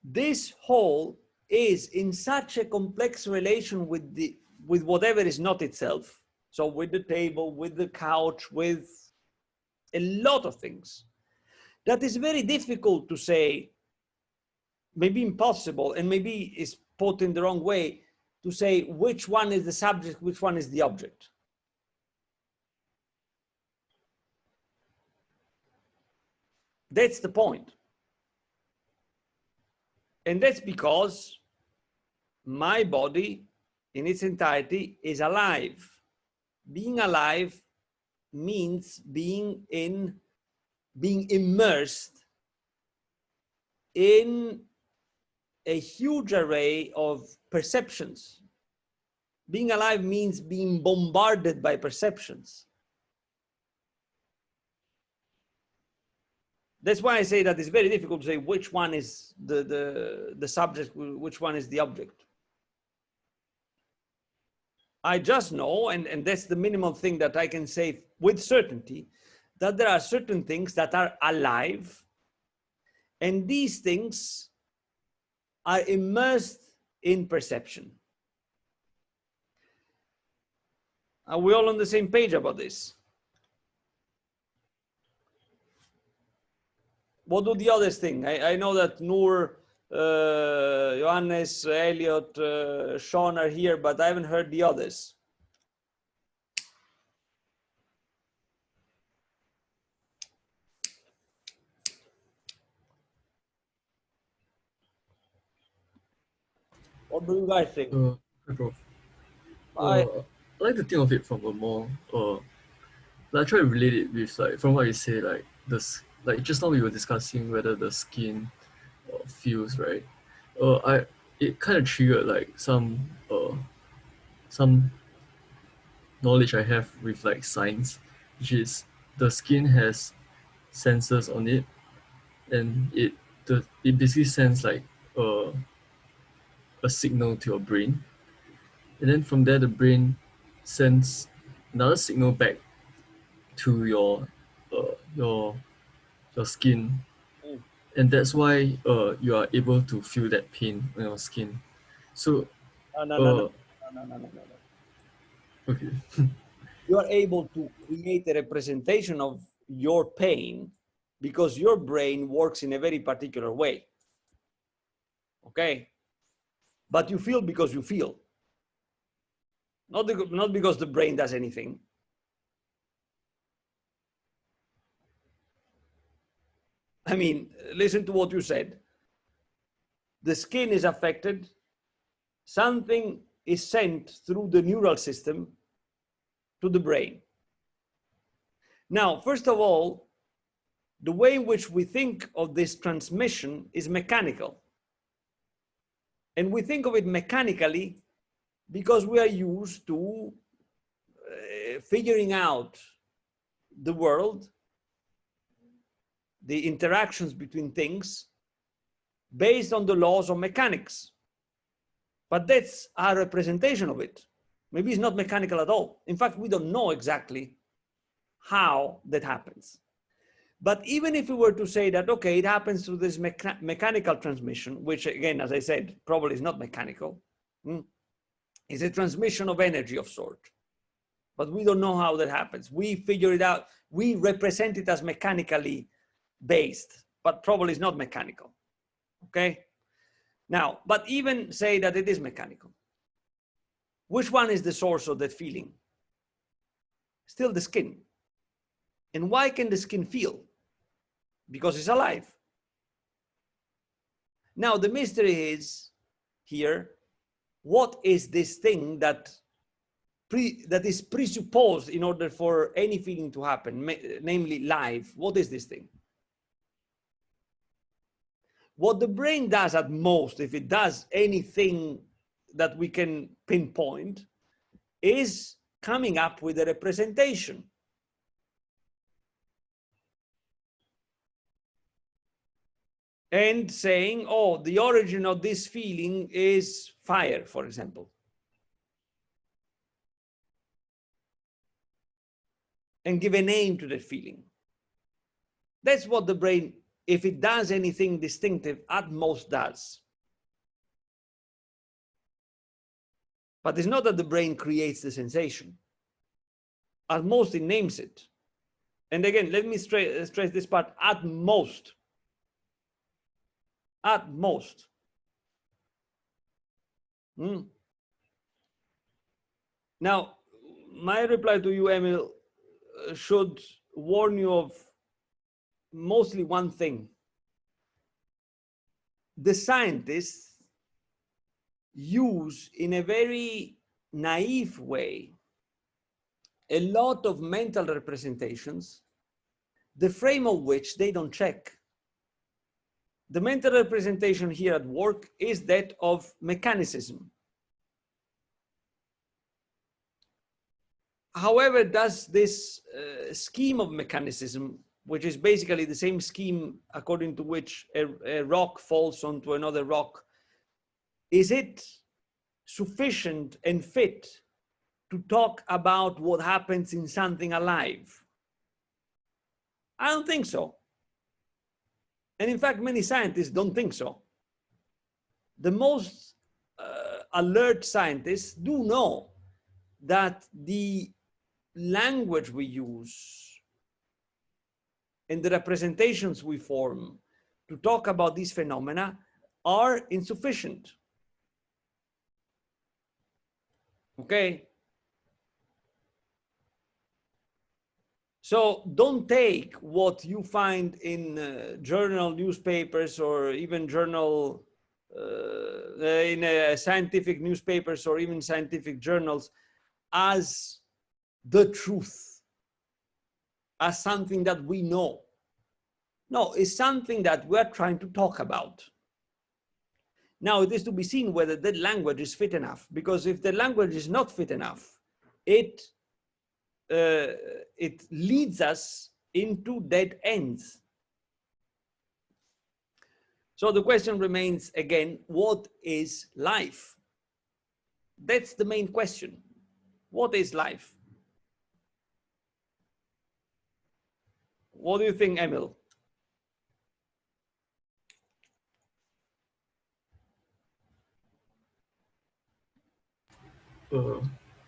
this whole is in such a complex relation with whatever is not itself. So with the table, with the couch, with a lot of things, that is very difficult to say, maybe impossible, and maybe is put in the wrong way, to say which one is the subject, which one is the object. That's the point. And that's because my body in its entirety is alive. Being alive means being immersed in a huge array of perceptions. Being alive means being bombarded by perceptions. That's why I say that it's very difficult to say which one is the subject, which one is the object. I just know, and that's the minimum thing that I can say with certainty, that there are certain things that are alive, and these things are immersed in perception. Are we all on the same page about this? What do the others think? I know that Noor, Johannes, Elliot, Sean are here, but I haven't heard the others. What do you guys think? Hi, Prof. I like to think of it from a more like I try to relate it with like from what you say, like this, like just now we were discussing whether the skin feels, right. It kind of triggered like some knowledge I have with like science, which is the skin has sensors on it, and it basically sends like a signal to your brain, and then from there the brain sends another signal back to your skin, and that's why you are able to feel that pain on your skin. So No. okay. You are able to create a representation of your pain because your brain works in a very particular way. Okay? But you feel because you feel. Not because the brain does anything. I mean, listen to what you said. The skin is affected. Something is sent through the neural system to the brain. Now, first of all, the way in which we think of this transmission is mechanical. And we think of it mechanically because we are used to figuring out the world, the interactions between things, based on the laws of mechanics. But that's our representation of it. Maybe it's not mechanical at all. In fact, we don't know exactly how that happens. But even if we were to say that, okay, it happens through this mechanical transmission, which again, as I said, probably is not mechanical, it's a transmission of energy of sort. But we don't know how that happens. We figure it out. We represent it as mechanically based, but probably it's not mechanical, okay? Now, but even say that it is mechanical. Which one is the source of that feeling? Still the skin. And why can the skin feel? Because it's alive. Now, the mystery is here what is this thing that is presupposed in order for any feeling to happen, namely life. What is this thing? What the brain does at most, if it does anything that we can pinpoint, is coming up with a representation. And saying, oh, the origin of this feeling is fire, for example. And give a name to that feeling. That's what the brain, if it does anything distinctive, at most does. But it's not that the brain creates the sensation. At most, it names it. And again, let me stress this part, at most. At most. Now, my reply to you, Emil, should warn you of mostly one thing. The scientists use in a very naive way a lot of mental representations, the frame of which they don't check. The mental representation here at work is that of mechanicism. However, does this scheme of mechanicism, which is basically the same scheme according to which a rock falls onto another rock, is it sufficient and fit to talk about what happens in something alive? I don't think so. And in fact, many scientists don't think so. The most alert scientists do know that the language we use and the representations we form to talk about these phenomena are insufficient. Okay? So don't take what you find in journal newspapers or even journal, in scientific newspapers or even scientific journals as the truth, as something that we know. No, it's something that we're trying to talk about. Now, it is to be seen whether that language is fit enough, because if the language is not fit enough, it leads us into dead ends. So the question remains again, what is life? That's the main question. What is life? What do you think, Emil?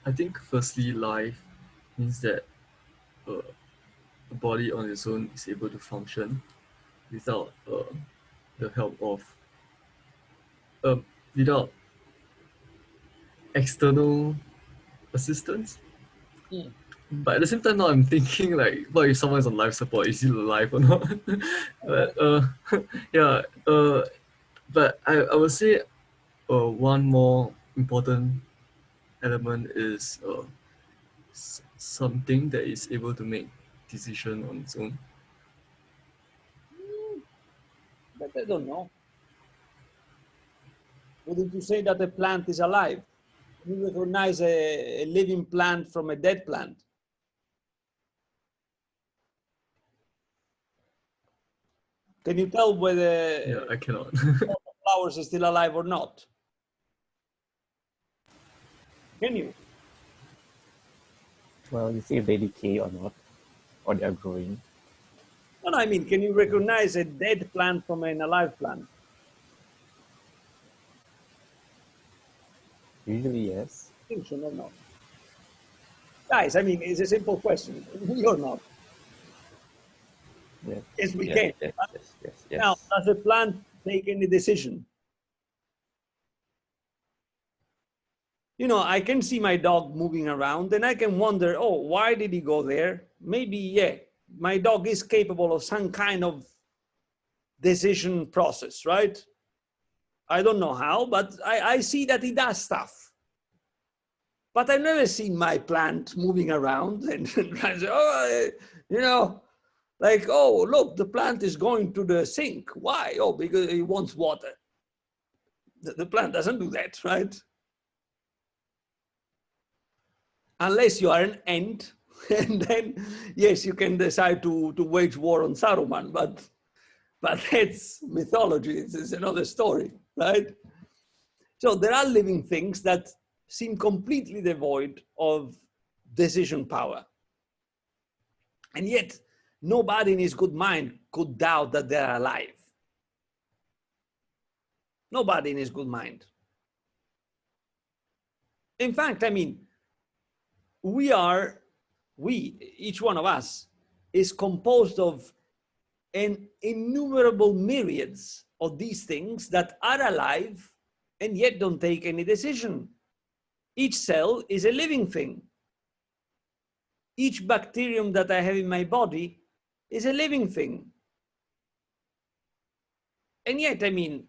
I think firstly, life means that a body on its own is able to function without the help of without external assistance. But at the same time, now I'm thinking like, what if someone's on life support? Is he alive or not? But yeah. But I would say one more important element is something that is able to make decision on its own. But I don't know. Wouldn't you say that a plant is alive? You recognize a living plant from a dead plant. Can you tell whether Yeah, I cannot. flowers is still alive or not? Can you? Well, you see if they decay or not, or they are growing. No, I mean, can you recognize a dead plant from an alive plant? Usually, yes. Distinction or not? Guys, I mean, it's a simple question. We or not? Yes. Yes, we Yeah, can. yes. Now, does a plant take any decision? You know, I can see my dog moving around and I can wonder, oh, why did he go there? Maybe, yeah, my dog is capable of some kind of decision process, right? I don't know how, but I see that it does stuff. But I've never seen my plant moving around and trying to say, oh, you know, like, oh, look, the plant is going to the sink. Why? Oh, because it wants water. The plant doesn't do that, right? Unless you are an ant, and then, yes, you can decide to wage war on Saruman, but that's mythology. It's another story, right? So there are living things that seem completely devoid of decision power. And yet, nobody in his good mind could doubt that they're alive. Nobody in his good mind. In fact, I mean, each one of us is composed of an innumerable myriads of these things that are alive and yet don't take any decision. Each cell is a living thing. Each bacterium that I have in my body is a living thing. And yet, I mean,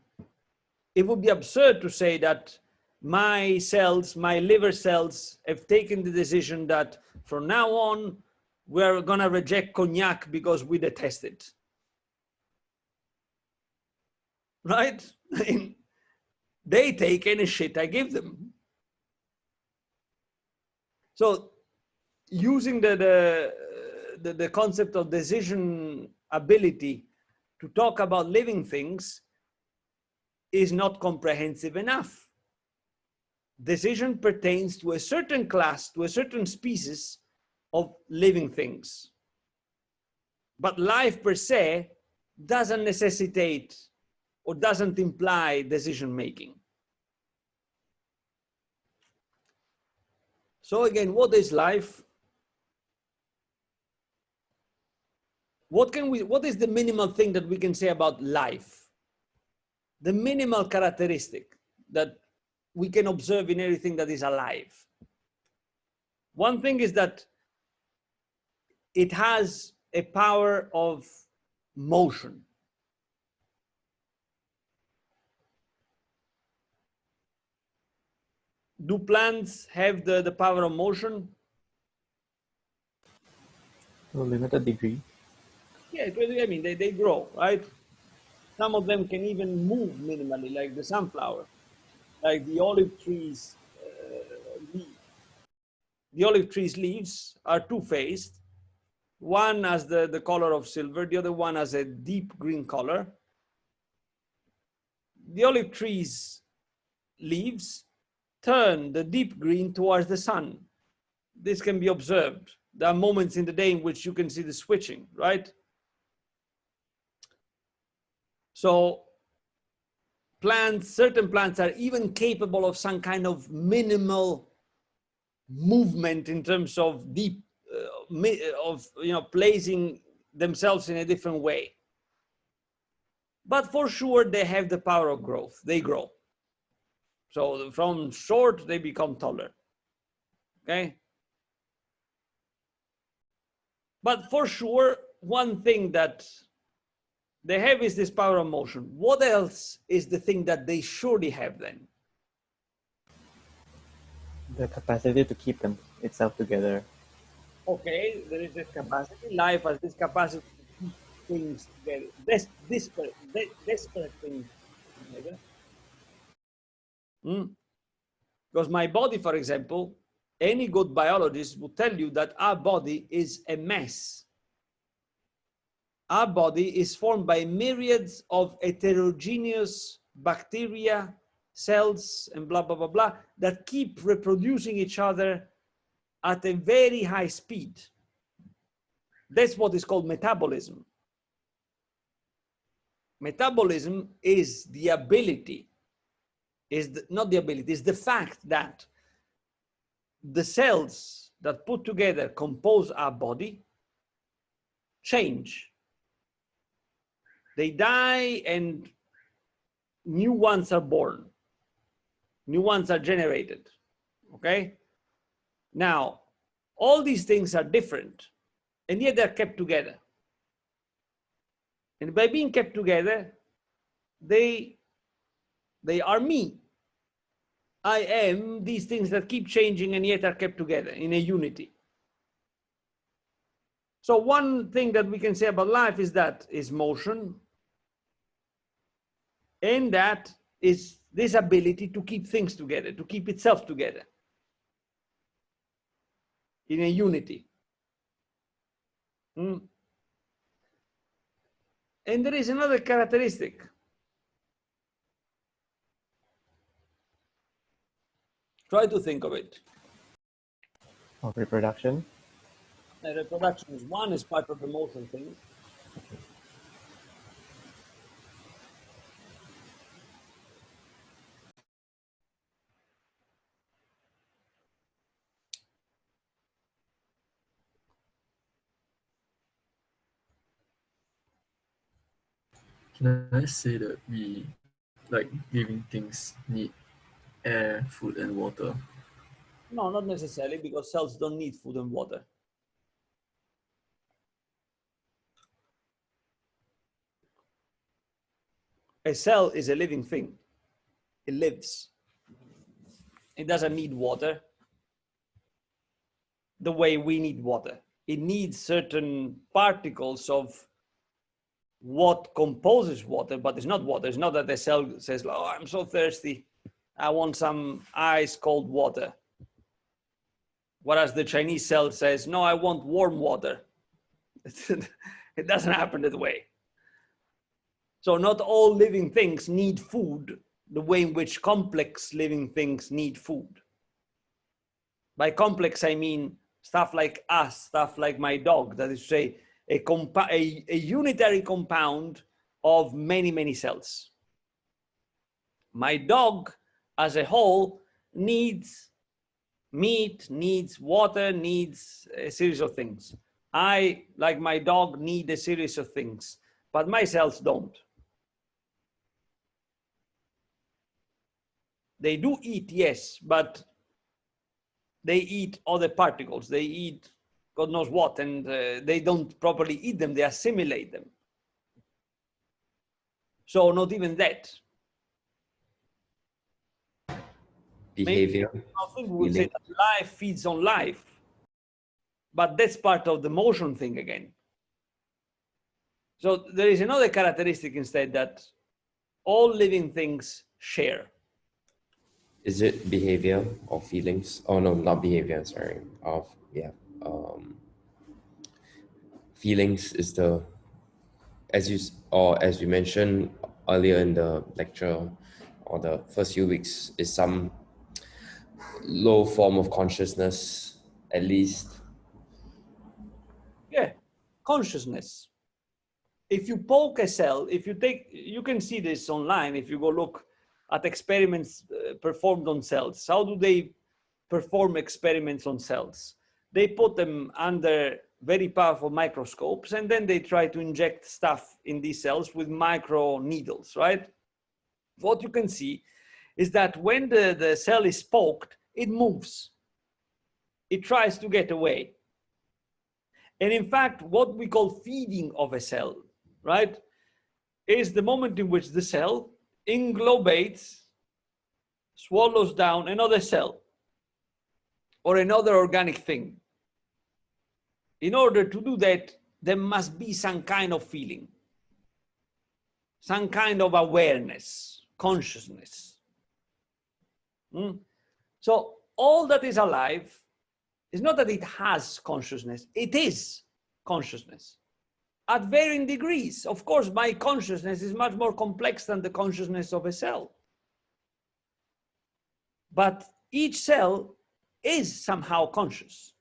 it would be absurd to say that my cells, my liver cells, have taken the decision that from now on, we're going to reject cognac because we detest it. Right? They take any shit I give them. So using the concept of decision ability to talk about living things is not comprehensive enough. Decision pertains to a certain class, to a certain species of living things. But life per se doesn't necessitate or doesn't imply decision making. So again, what is life? What is the minimal thing that we can say about life? The minimal characteristic that we can observe in everything that is alive. One thing is that it has a power of motion. Do plants have the power of motion? To a limited degree. Yeah, I mean, they grow, right? Some of them can even move minimally, like the sunflower, like the olive tree's leaf. The olive tree's leaves are two-faced. One has the color of silver, the other one has a deep green color. The olive tree's leaves turn the deep green towards the sun. This can be observed. There are moments in the day in which you can see the switching, right? So plants, certain plants are even capable of some kind of minimal movement in terms of deep, placing themselves in a different way. But for sure, they have the power of growth. They grow. So from short, they become taller. Okay? But for sure, one thing that they have is this power of motion. What else is the thing that they surely have then? The capacity to keep itself together. Okay, there is this capacity. Life has this capacity to keep things together. Disparate things together. Because my body, for example, any good biologist will tell you that our body is a mess. Our body is formed by myriads of heterogeneous bacteria, cells, and blah, blah, blah, blah, that keep reproducing each other at a very high speed. That's what is called metabolism. Metabolism is the ability, not the ability, it's the fact that the cells that put together compose our body change. They die and new ones are born. New ones are generated, okay? Now, all these things are different, and yet they're kept together. And by being kept together, they They are me. I am these things that keep changing and yet are kept together in a unity. So one thing that we can say about life is that is motion, and that is this ability to keep things together, to keep itself together in a unity. And there is another characteristic. Try to think of it. Of reproduction. Reproduction is one, is part of the motion thing. Can I say that we, like living things, need air, food, and water? No, not necessarily, because cells don't need food and water. A cell is a living thing. It lives. It doesn't need water the way we need water. It needs certain particles of what composes water, but it's not water. It's not that the cell says, oh, I'm so thirsty, I want some ice cold water. Whereas the Chinese cell says, no, I want warm water. It doesn't happen that way. So not all living things need food the way in which complex living things need food. By complex, I mean stuff like us, stuff like my dog, that is to say, a unitary compound of many, many cells. My dog as a whole needs meat, needs water, needs a series of things. I, like my dog, need a series of things, but my cells don't. They do eat, yes, but they eat other particles. They eat God knows what, and they don't properly eat them. They assimilate them. So not even that. Behavior. Maybe I think we would say that life feeds on life, but that's part of the motion thing again. So there is another characteristic instead that all living things share. Is it behavior or feelings? Oh no, not behavior, sorry. Feelings is the, as we mentioned earlier in the lecture, or the first few weeks, is some low form of consciousness, at least. Yeah, consciousness. If you poke a cell, if you take, you can see this online, if you go look at experiments performed on cells. How do they perform experiments on cells? They put them under very powerful microscopes, and then they try to inject stuff in these cells with micro needles, right? What you can see is that when the cell is poked, it moves. It tries to get away. And in fact, what we call feeding of a cell, right, is the moment in which the cell englobates, swallows down another cell or another organic thing. In order to do that, there must be some kind of feeling, some kind of awareness, consciousness. So all that is alive is not that it has consciousness, it is consciousness at varying degrees. Of course, my consciousness is much more complex than the consciousness of a cell. But each cell is somehow conscious.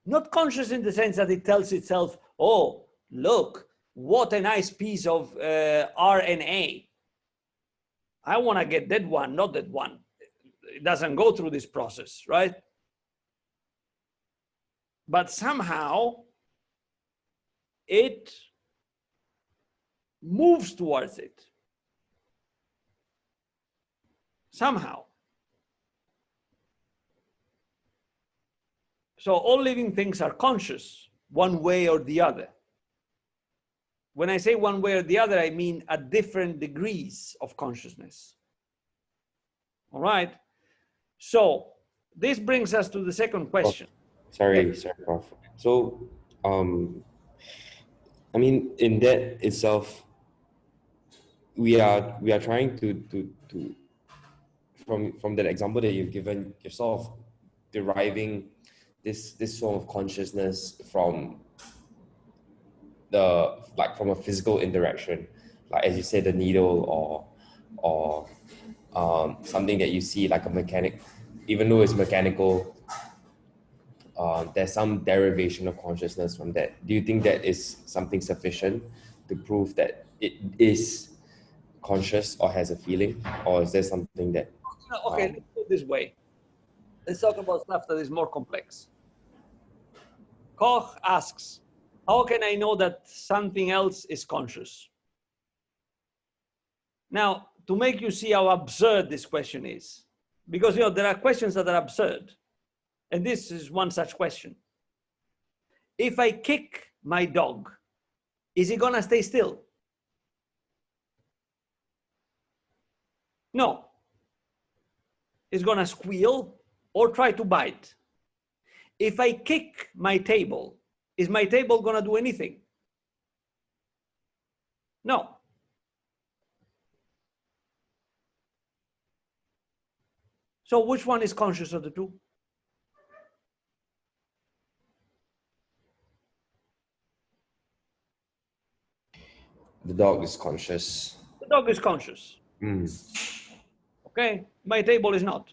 Not conscious in the sense that it tells itself, oh, look, what a nice piece of RNA. I want to get that one, not that one. It doesn't go through this process, right? But somehow it moves towards it. Somehow. So all living things are conscious one way or the other. When I say one way or the other, I mean at different degrees of consciousness. All right. So this brings us to the second question. Sorry, Prof. So, I mean, in that itself, we are trying to from that example that you've given, you're sort of deriving this sort of consciousness from from a physical interaction, like as you said, the needle or something that you see like a mechanic, even though it's mechanical, there's some derivation of consciousness from that. Do you think that is something sufficient to prove that it is conscious or has a feeling, or is there something that okay, let's put it this way. Let's talk about stuff that is more complex. Koch asks, how can I know that something else is conscious? Now, to make you see how absurd this question is, because there are questions that are absurd, and this is one such question. If I kick my dog, is he gonna stay still? No. He's gonna squeal or try to bite. If I kick my table, is my table gonna do anything? No. So which one is conscious of the two? the dog is conscious? The dog is conscious. Okay, my table is not.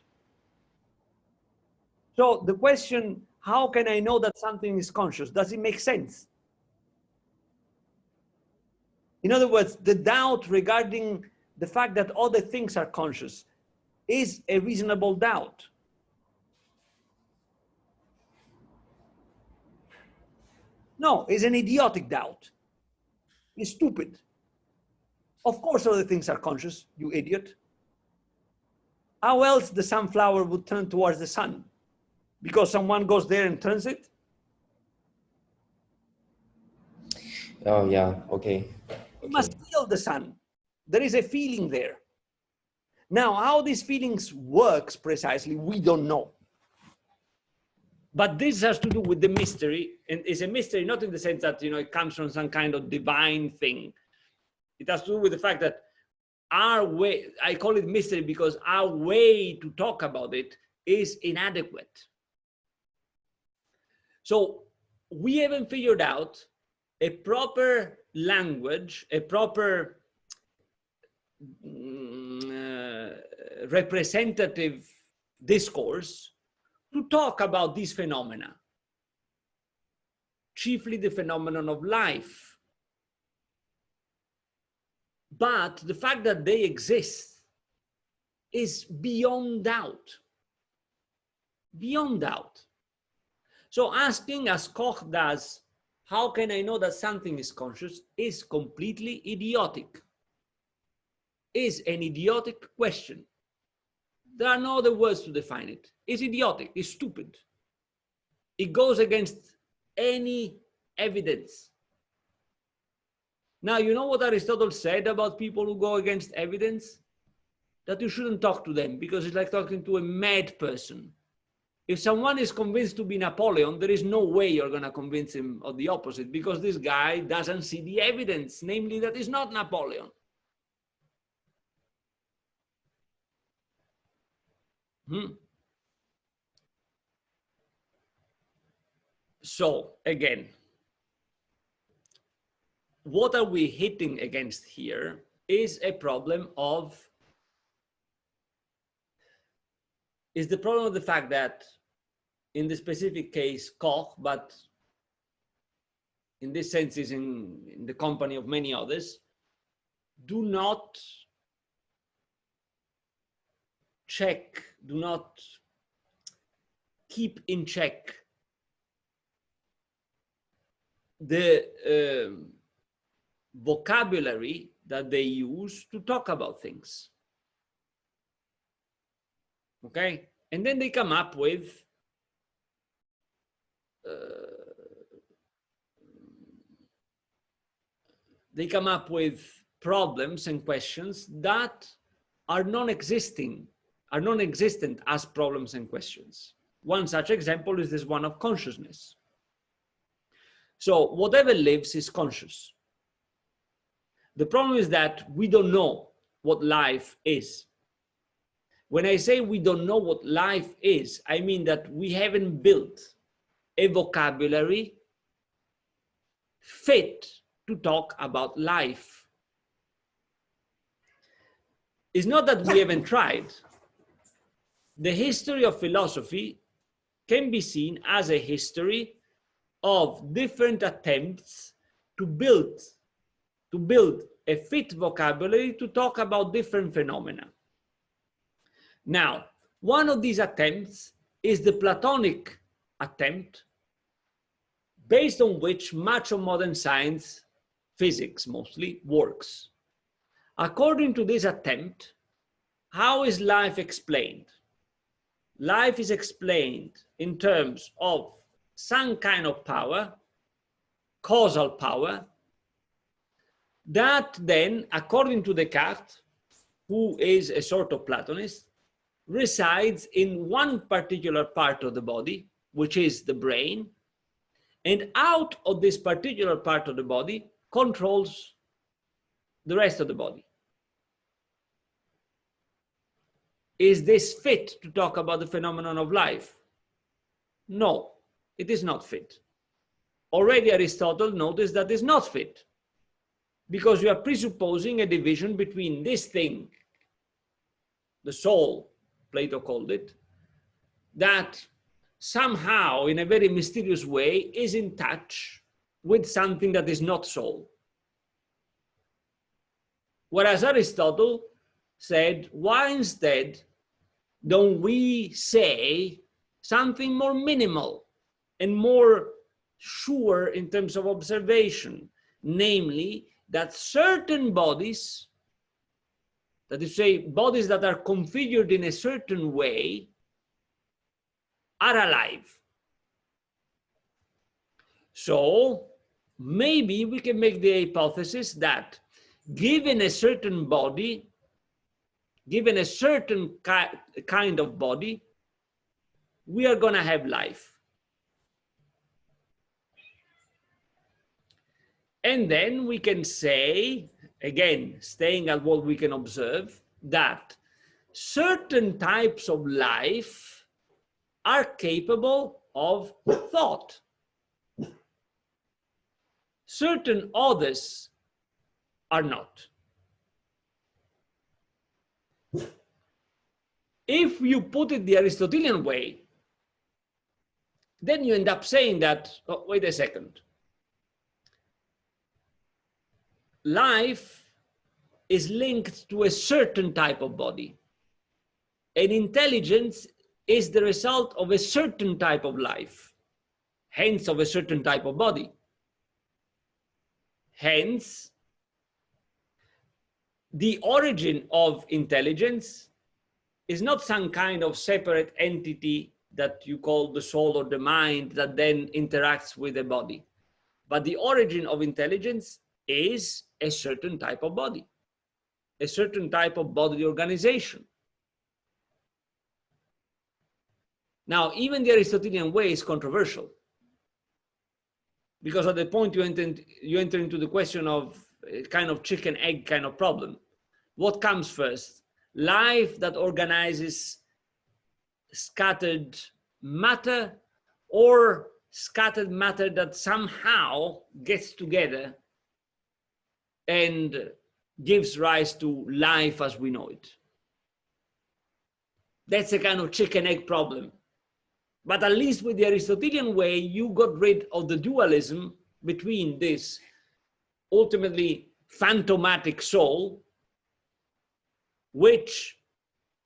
So the question, how can I know that something is conscious? Does it make sense? In other words, the doubt regarding the fact that other things are conscious is a reasonable doubt. No, it's an idiotic doubt. It's stupid. Of course other things are conscious, you idiot. How else the sunflower would turn towards the sun? Because someone goes there and turns it? Oh yeah, okay. You must feel the sun. There is a feeling there. Now, how these feelings works precisely, we don't know. But this has to do with the mystery, and it's a mystery not in the sense that it comes from some kind of divine thing. It has to do with the fact that our way, I call it mystery because our way to talk about it is inadequate. So we haven't figured out a proper language, a proper representative discourse to talk about these phenomena, chiefly the phenomenon of life. But the fact that they exist is beyond doubt. Beyond doubt. So asking, as Koch does, how can I know that something is conscious, is completely idiotic. Is an idiotic question. There are no other words to define it. It's idiotic, it's stupid. It goes against any evidence. Now, you know what Aristotle said about people who go against evidence? That you shouldn't talk to them because it's like talking to a mad person. If someone is convinced to be Napoleon, there is no way you're going to convince him of the opposite because this guy doesn't see the evidence, namely that he's not Napoleon. So, again, what are we hitting against here is a problem of, is the problem of the fact that in the specific case, Koch, but in this sense is in the company of many others, do not check, do not keep in check the vocabulary that they use to talk about things. Okay? And then they come up with they come up with problems and questions that are non-existent as problems and questions. One such example is this one of consciousness. So whatever lives is conscious. The problem is that we don't know what life is. When I say we don't know what life is, I mean that we haven't built a vocabulary fit to talk about life. It's not that we haven't tried. The history of philosophy can be seen as a history of different attempts to build a fit vocabulary to talk about different phenomena. Now, one of these attempts is the Platonic attempt, based on which much of modern science, physics mostly, works. According to this attempt, how is life explained? Life is explained in terms of some kind of power, causal power, that then, according to Descartes, who is a sort of Platonist, resides in one particular part of the body, which is the brain, and out of this particular part of the body controls the rest of the body. Is this fit to talk about the phenomenon of life? No, it is not fit. Already Aristotle noticed that it's not fit, because you are presupposing a division between this thing, the soul, Plato called it, that somehow in a very mysterious way is in touch with something that is not soul. Whereas Aristotle said, why instead don't we say something more minimal and more sure in terms of observation, namely that certain bodies, that is to say, bodies that are configured in a certain way, are alive. So maybe we can make the hypothesis that given a certain body, given a certain kind of body, we are going to have life. And then we can say, again, staying at what we can observe, that certain types of life are capable of thought. Certain others are not. If you put it the Aristotelian way, then you end up saying that, oh, wait a second. Life is linked to a certain type of body, and intelligence is the result of a certain type of life, hence of a certain type of body. Hence, the origin of intelligence is not some kind of separate entity that you call the soul or the mind that then interacts with the body. But the origin of intelligence is a certain type of body, a certain type of bodily organization. Now, even the Aristotelian way is controversial, because at the point you enter into the question of a kind of chicken-egg kind of problem. What comes first? Life that organizes scattered matter, or scattered matter that somehow gets together and gives rise to life as we know it? That's a kind of chicken-egg problem. But at least with the Aristotelian way, you got rid of the dualism between this ultimately phantomatic soul, which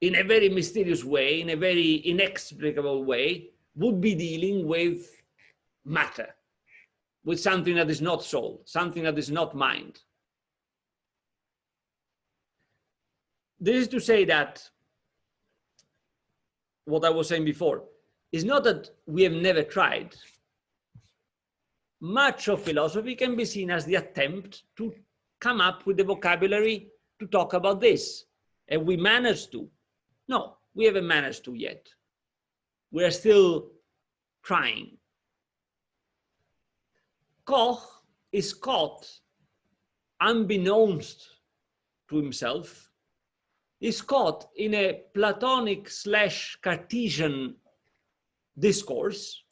in a very mysterious way, in a very inexplicable way, would be dealing with matter, with something that is not soul, something that is not mind. This is to say that what I was saying before is not that we have never tried. Much of philosophy can be seen as the attempt to come up with the vocabulary to talk about this. And we managed to. No, we haven't managed to yet. We are still trying. Koch is caught, unbeknownst to himself, is caught in a Platonic / Cartesian discourse,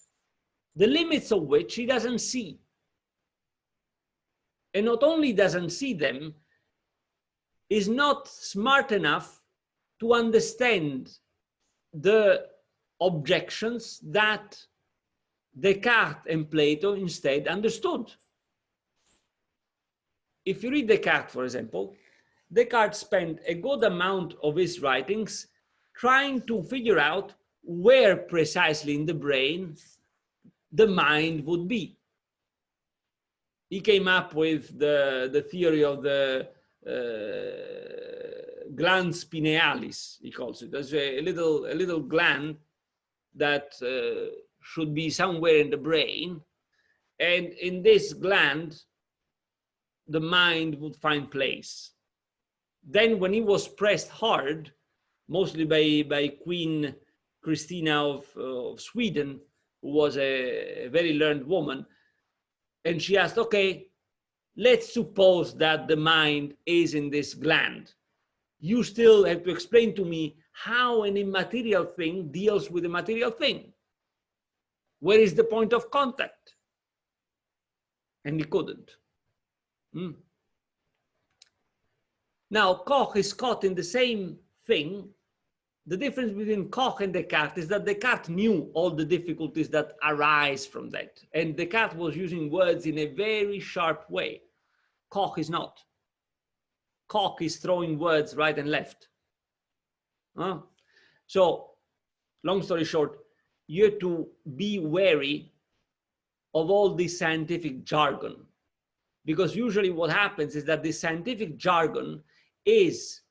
the limits of which he doesn't see. And not only doesn't see them, is not smart enough to understand the objections that Descartes and Plato instead understood. If you read Descartes, for example, Descartes spent a good amount of his writings trying to figure out where precisely in the brain the mind would be. He came up with the theory of the glans pinealis, he calls it. There's a little gland that should be somewhere in the brain. And in this gland, the mind would find place. Then when he was pressed hard, mostly by Queen Christina of Sweden, who was a very learned woman, and she asked, okay, let's suppose that the mind is in this gland. You still have to explain to me how an immaterial thing deals with a material thing. Where is the point of contact? And he couldn't. Now, Koch is caught in the same thing. The difference between Koch and Descartes is that Descartes knew all the difficulties that arise from that. And Descartes was using words in a very sharp way. Koch is not. Koch is throwing words right and left. So, long story short, you have to be wary of all this scientific jargon. Because usually what happens is that this scientific jargon is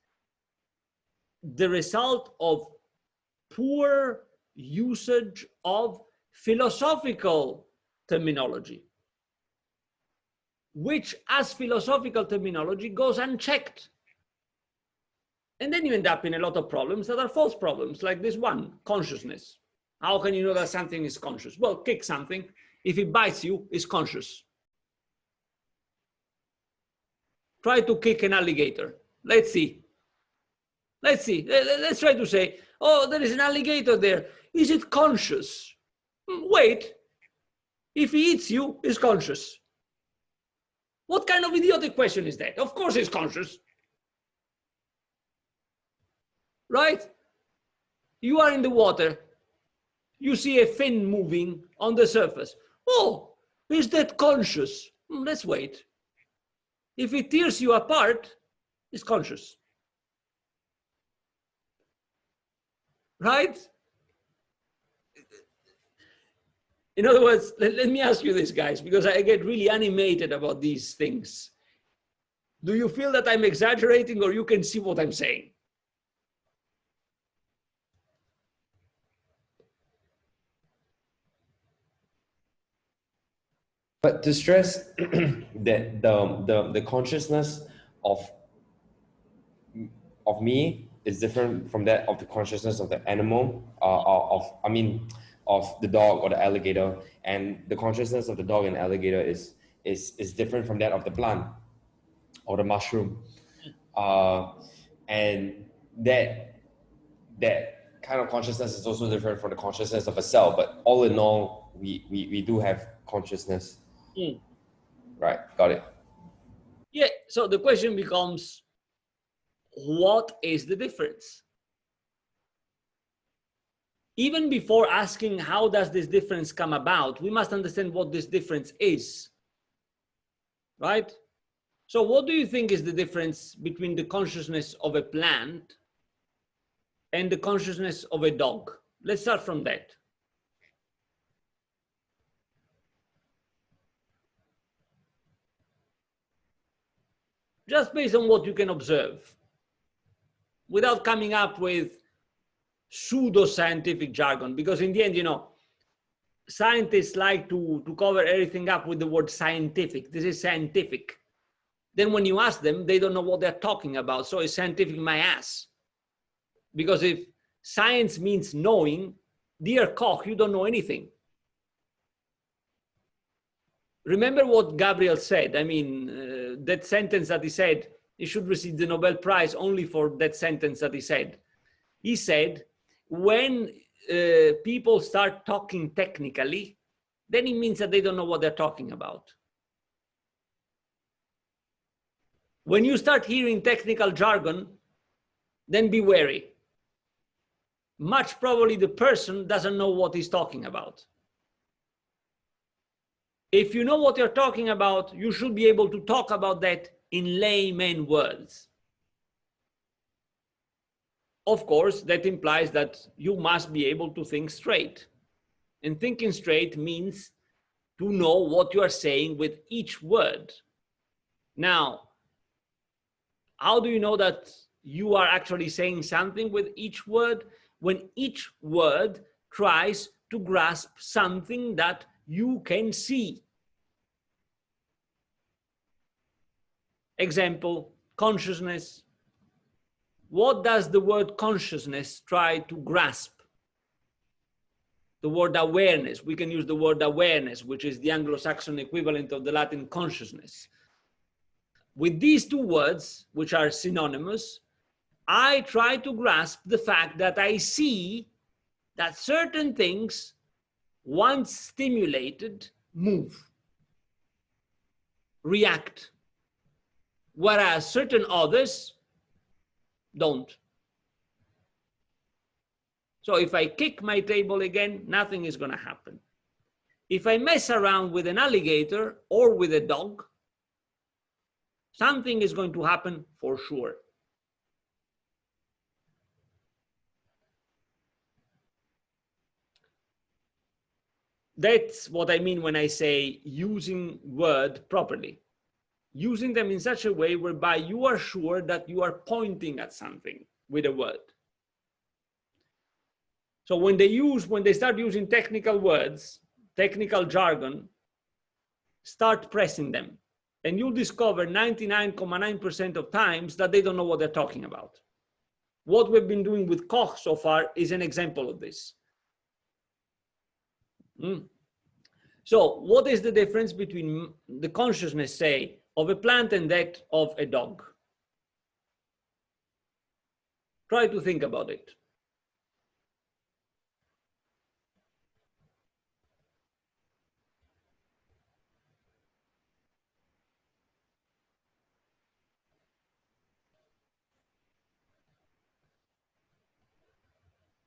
the result of poor usage of philosophical terminology, which as philosophical terminology goes unchecked. And then you end up in a lot of problems that are false problems, like this one, consciousness. How can you know that something is conscious? Well, kick something. If it bites you, it's conscious. Try to kick an alligator. Let's see. Let's see. Let's try to say, oh, there is an alligator there. Is it conscious? Wait. If he eats you, it's conscious. What kind of idiotic question is that? Of course it's conscious. Right? You are in the water. You see a fin moving on the surface. Oh, is that conscious? Let's wait. If it tears you apart, it's conscious. Right? In other words, let me ask you this, guys, because I get really animated about these things. Do you feel that I'm exaggerating, or you can see what I'm saying? But to stress that the consciousness of me is different from that of the consciousness of the animal, of the dog or the alligator, and the consciousness of the dog and alligator is different from that of the plant or the mushroom, and that kind of consciousness is also different from the consciousness of a cell. But all in all, we do have consciousness. Right, got it. Yeah, so the question becomes, what is the difference? Even before asking how does this difference come about, we must understand what this difference is, right? So what do you think is the difference between the consciousness of a plant and the consciousness of a dog? Let's start from that. Just based on what you can observe, without coming up with pseudo-scientific jargon, because in the end, you know, scientists like to cover everything up with the word scientific. This is scientific. then when you ask them, they don't know what they're talking about. So it's scientific my ass. Because if science means knowing, dear Koch, you don't know anything. Remember what Gabriel said. I mean, that sentence that he said, he should receive the Nobel Prize only for that sentence that he said. He said, when people start talking technically, then it means that they don't know what they're talking about. When you start hearing technical jargon, then be wary. Much probably the person doesn't know what he's talking about. If you know what you're talking about, you should be able to talk about that in layman words. Of course, that implies that you must be able to think straight. And thinking straight means to know what you are saying with each word. Now, how do you know that you are actually saying something with each word? When each word tries to grasp something that you can see. Example, consciousness. What does the word consciousness try to grasp? The word awareness. We can use the word awareness, which is the Anglo-Saxon equivalent of the Latin consciousness. With these two words, which are synonymous, I try to grasp the fact that I see that certain things, once stimulated, move, react, whereas certain others don't. So if I kick my table again, nothing is going to happen. If I mess around with an alligator or with a dog, something is going to happen for sure. That's what I mean when I say using word properly. Using them in such a way whereby you are sure that you are pointing at something with a word. So when they start using technical words, technical jargon, start pressing them. And you'll discover 99.9% of times that they don't know what they're talking about. What we've been doing with Koch so far is an example of this. So what is the difference between the consciousness, say, of a plant and that of a dog? Try to think about it.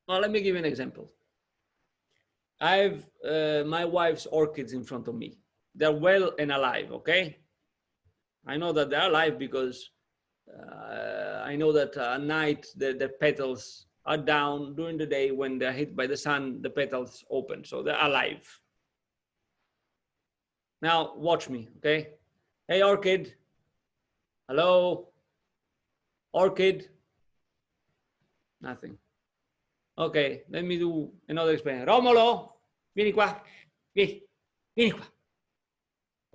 Well, let me give you an example. I have my wife's orchids in front of me. They're well and alive, okay? I know that they're alive because I know that at night the petals are down. During the day when they're hit by the sun, the petals open, so they're alive. Now watch me, okay? Hey, orchid. Hello? Orchid? Nothing. Okay, let me do another experiment. Romolo, vieni qua. Vieni qua.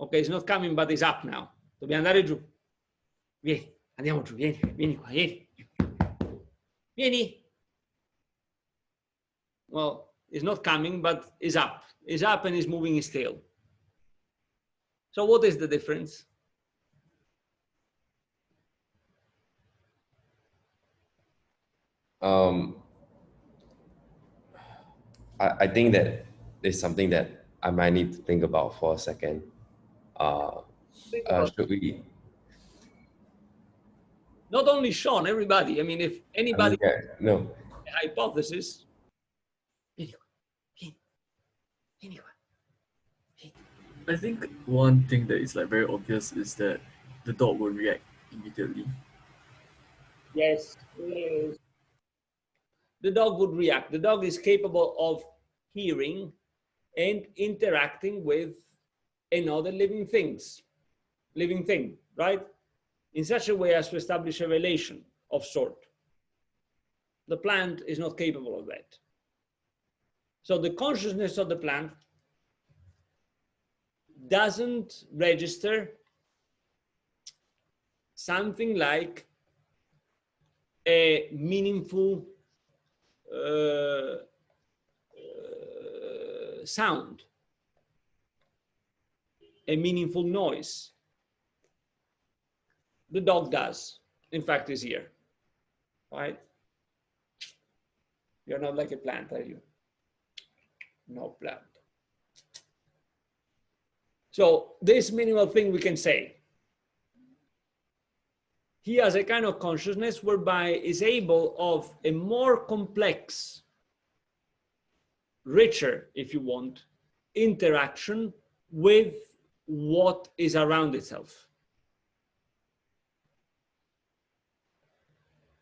Okay, it's not coming, but it's up now. Dobbiamo andare giù. Vieni, andiamo giù, vieni qua, vieni. Vieni. Well, it's not coming, but it's up. It's up and it's moving its tail. So what is the difference? I think that is something that I might need to think about for a second. Should we? Not only Sean, everybody. I mean, if anybody No. a hypothesis. I think one thing that is like very obvious is that the dog will react immediately. Yes. The dog would react. The dog is capable of hearing and interacting with another living thing, right? In such a way as to establish a relation of sort. The plant is not capable of that. So the consciousness of the plant doesn't register something like a meaningful sound, a meaningful noise. The dog does. In fact, is here, right? You're not like a plant, are you? No plant. So this minimal thing we can say. He has a kind of consciousness whereby is able of a more complex, richer, if you want, interaction with what is around itself.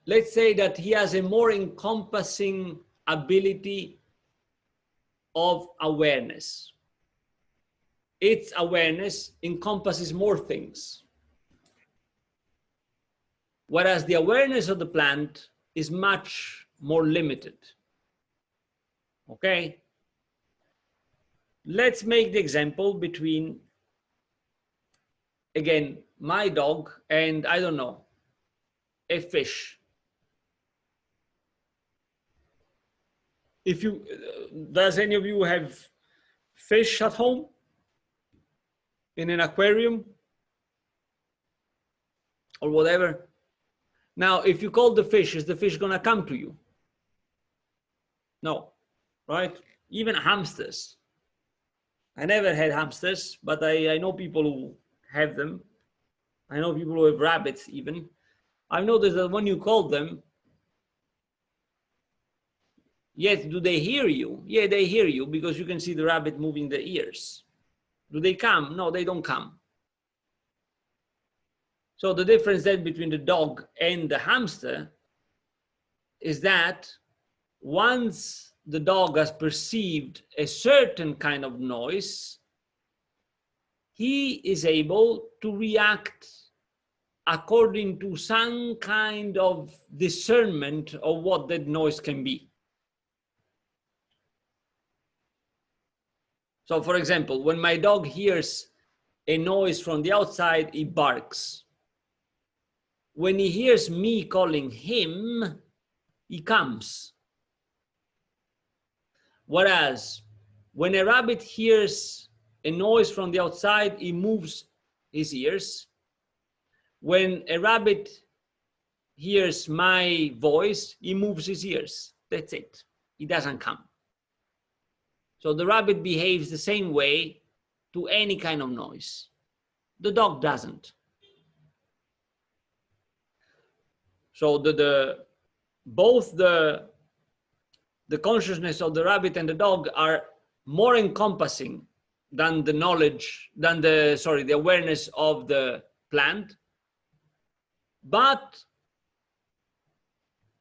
Let's say that he has a more encompassing ability of awareness. Its awareness encompasses more things. Whereas the awareness of the plant is much more limited. Okay? Let's make the example between, again, my dog and, I don't know, a fish. If you, does any of you have fish at home? In an aquarium? Or whatever? Now, if you call the fish, is the fish gonna come to you? No, right? Even hamsters. I never had hamsters, but I know people who have them. I know people who have rabbits even. I've noticed that when you call them, yes, do they hear you? Yeah, they hear you because you can see the rabbit moving the ears. Do they come? No, they don't come. So the difference then between the dog and the hamster is that once the dog has perceived a certain kind of noise, he is able to react according to some kind of discernment of what that noise can be. So for example, when my dog hears a noise from the outside, he barks. When he hears me calling him, he comes. Whereas when a rabbit hears a noise from the outside, he moves his ears. When a rabbit hears my voice, he moves his ears. That's it. He doesn't come. So the rabbit behaves the same way to any kind of noise. The dog doesn't. So both the consciousness of the rabbit and the dog are more encompassing than the knowledge, than the awareness of the plant. But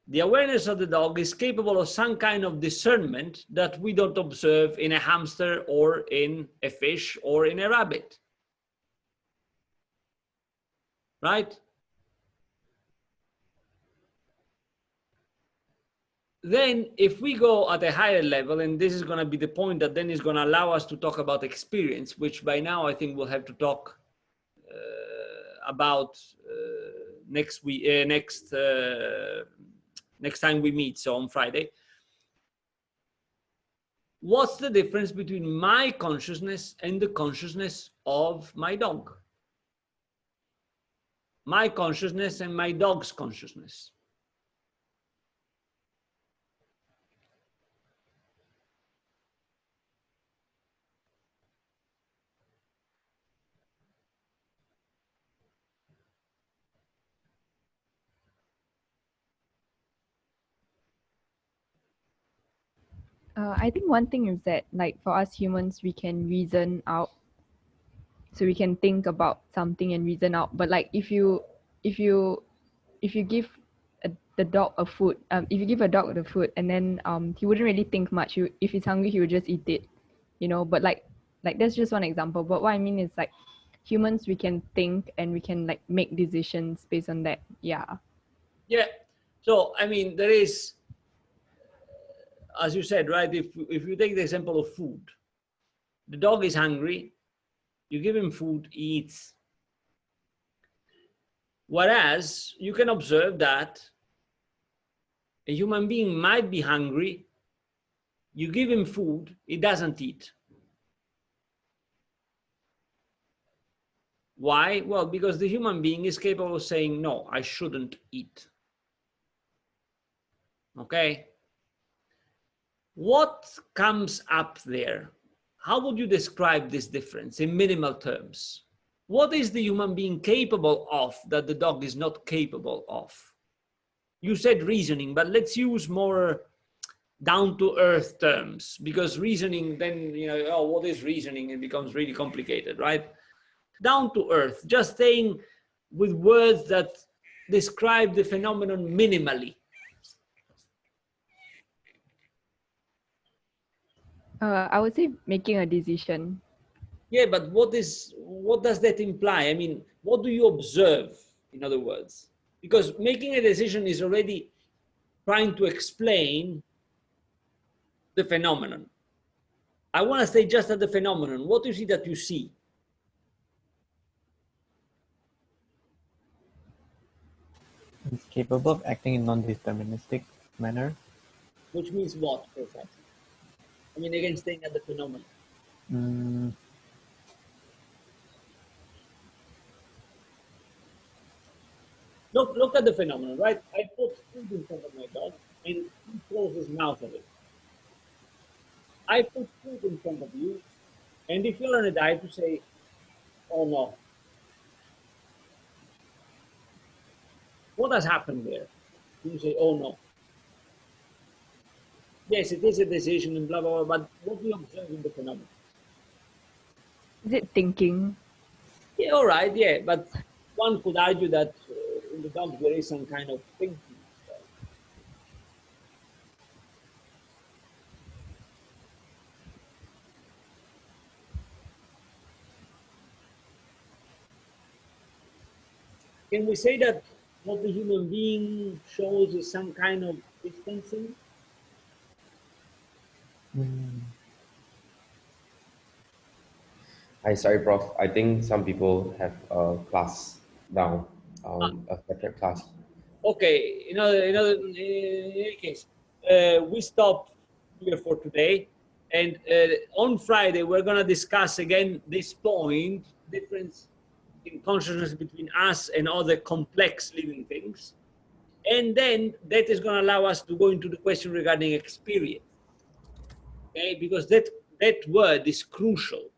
the awareness of the dog is capable of some kind of discernment that we don't observe in a hamster or in a fish or in a rabbit. Right? Then if we go at a higher level, and this is going to be the point that then is going to allow us to talk about experience, which by now I think we'll have to talk about next week, next time we meet, so on Friday. What's the difference between my consciousness and the consciousness of my dog? My consciousness and my dog's consciousness. I think one thing is that, like, for us humans, we can reason out, so we can think about something and reason out. But like, if you give the dog a food, if you give a dog the food, and then he wouldn't really think much. If he's hungry, he would just eat it, you know. But like that's just one example. But what I mean is, like, humans, we can think and we can like make decisions based on that. Yeah. Yeah. So I mean, there is, as you said, right? If you take the example of food, the dog is hungry, you give him food, he eats. Whereas you can observe that a human being might be hungry, you give him food, he doesn't eat. Why? Well, because the human being is capable of saying, no, I shouldn't eat. Okay? What comes up there? How would you describe this difference in minimal terms? What is the human being capable of that the dog is not capable of? You said reasoning, but let's use more down-to-earth terms, because reasoning, then, you know, oh, what is reasoning? It becomes really complicated, right? Down to earth, just saying with words that describe the phenomenon minimally. I would say making a decision. Yeah, but what does that imply? I mean, what do you observe, in other words? Because making a decision is already trying to explain the phenomenon. I want to stay just at the phenomenon. What is it that you see? It's capable of acting in non-deterministic manner. Which means what, perfect? I mean, again, staying at the phenomenon. Look at the phenomenon, right? I put food in front of my dog and he closes his mouth of it. I put food in front of you, and if you're on a diet, to say, oh no. What has happened there? You say, oh no. Yes, it is a decision and blah, blah, blah, but what do you observe in the phenomenon? Is it thinking? Yeah, all right, yeah, but one could argue that in the dog there is some kind of thinking. Can we say that what the human being shows is some kind of distancing? Hi, sorry, Prof. I think some people have a class now, a separate class. Okay, in any case, we stop here for today. And on Friday, we're going to discuss again this point, difference in consciousness between us and other complex living things. And then that is going to allow us to go into the question regarding experience. Okay, because that word is crucial.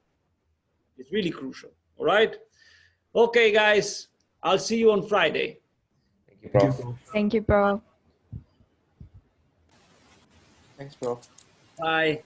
It's really crucial. All right. Okay, guys, I'll see you on Friday. Thank you, Thank you, Prof. Prof. Thank you, Prof. Thanks, bro. Bye.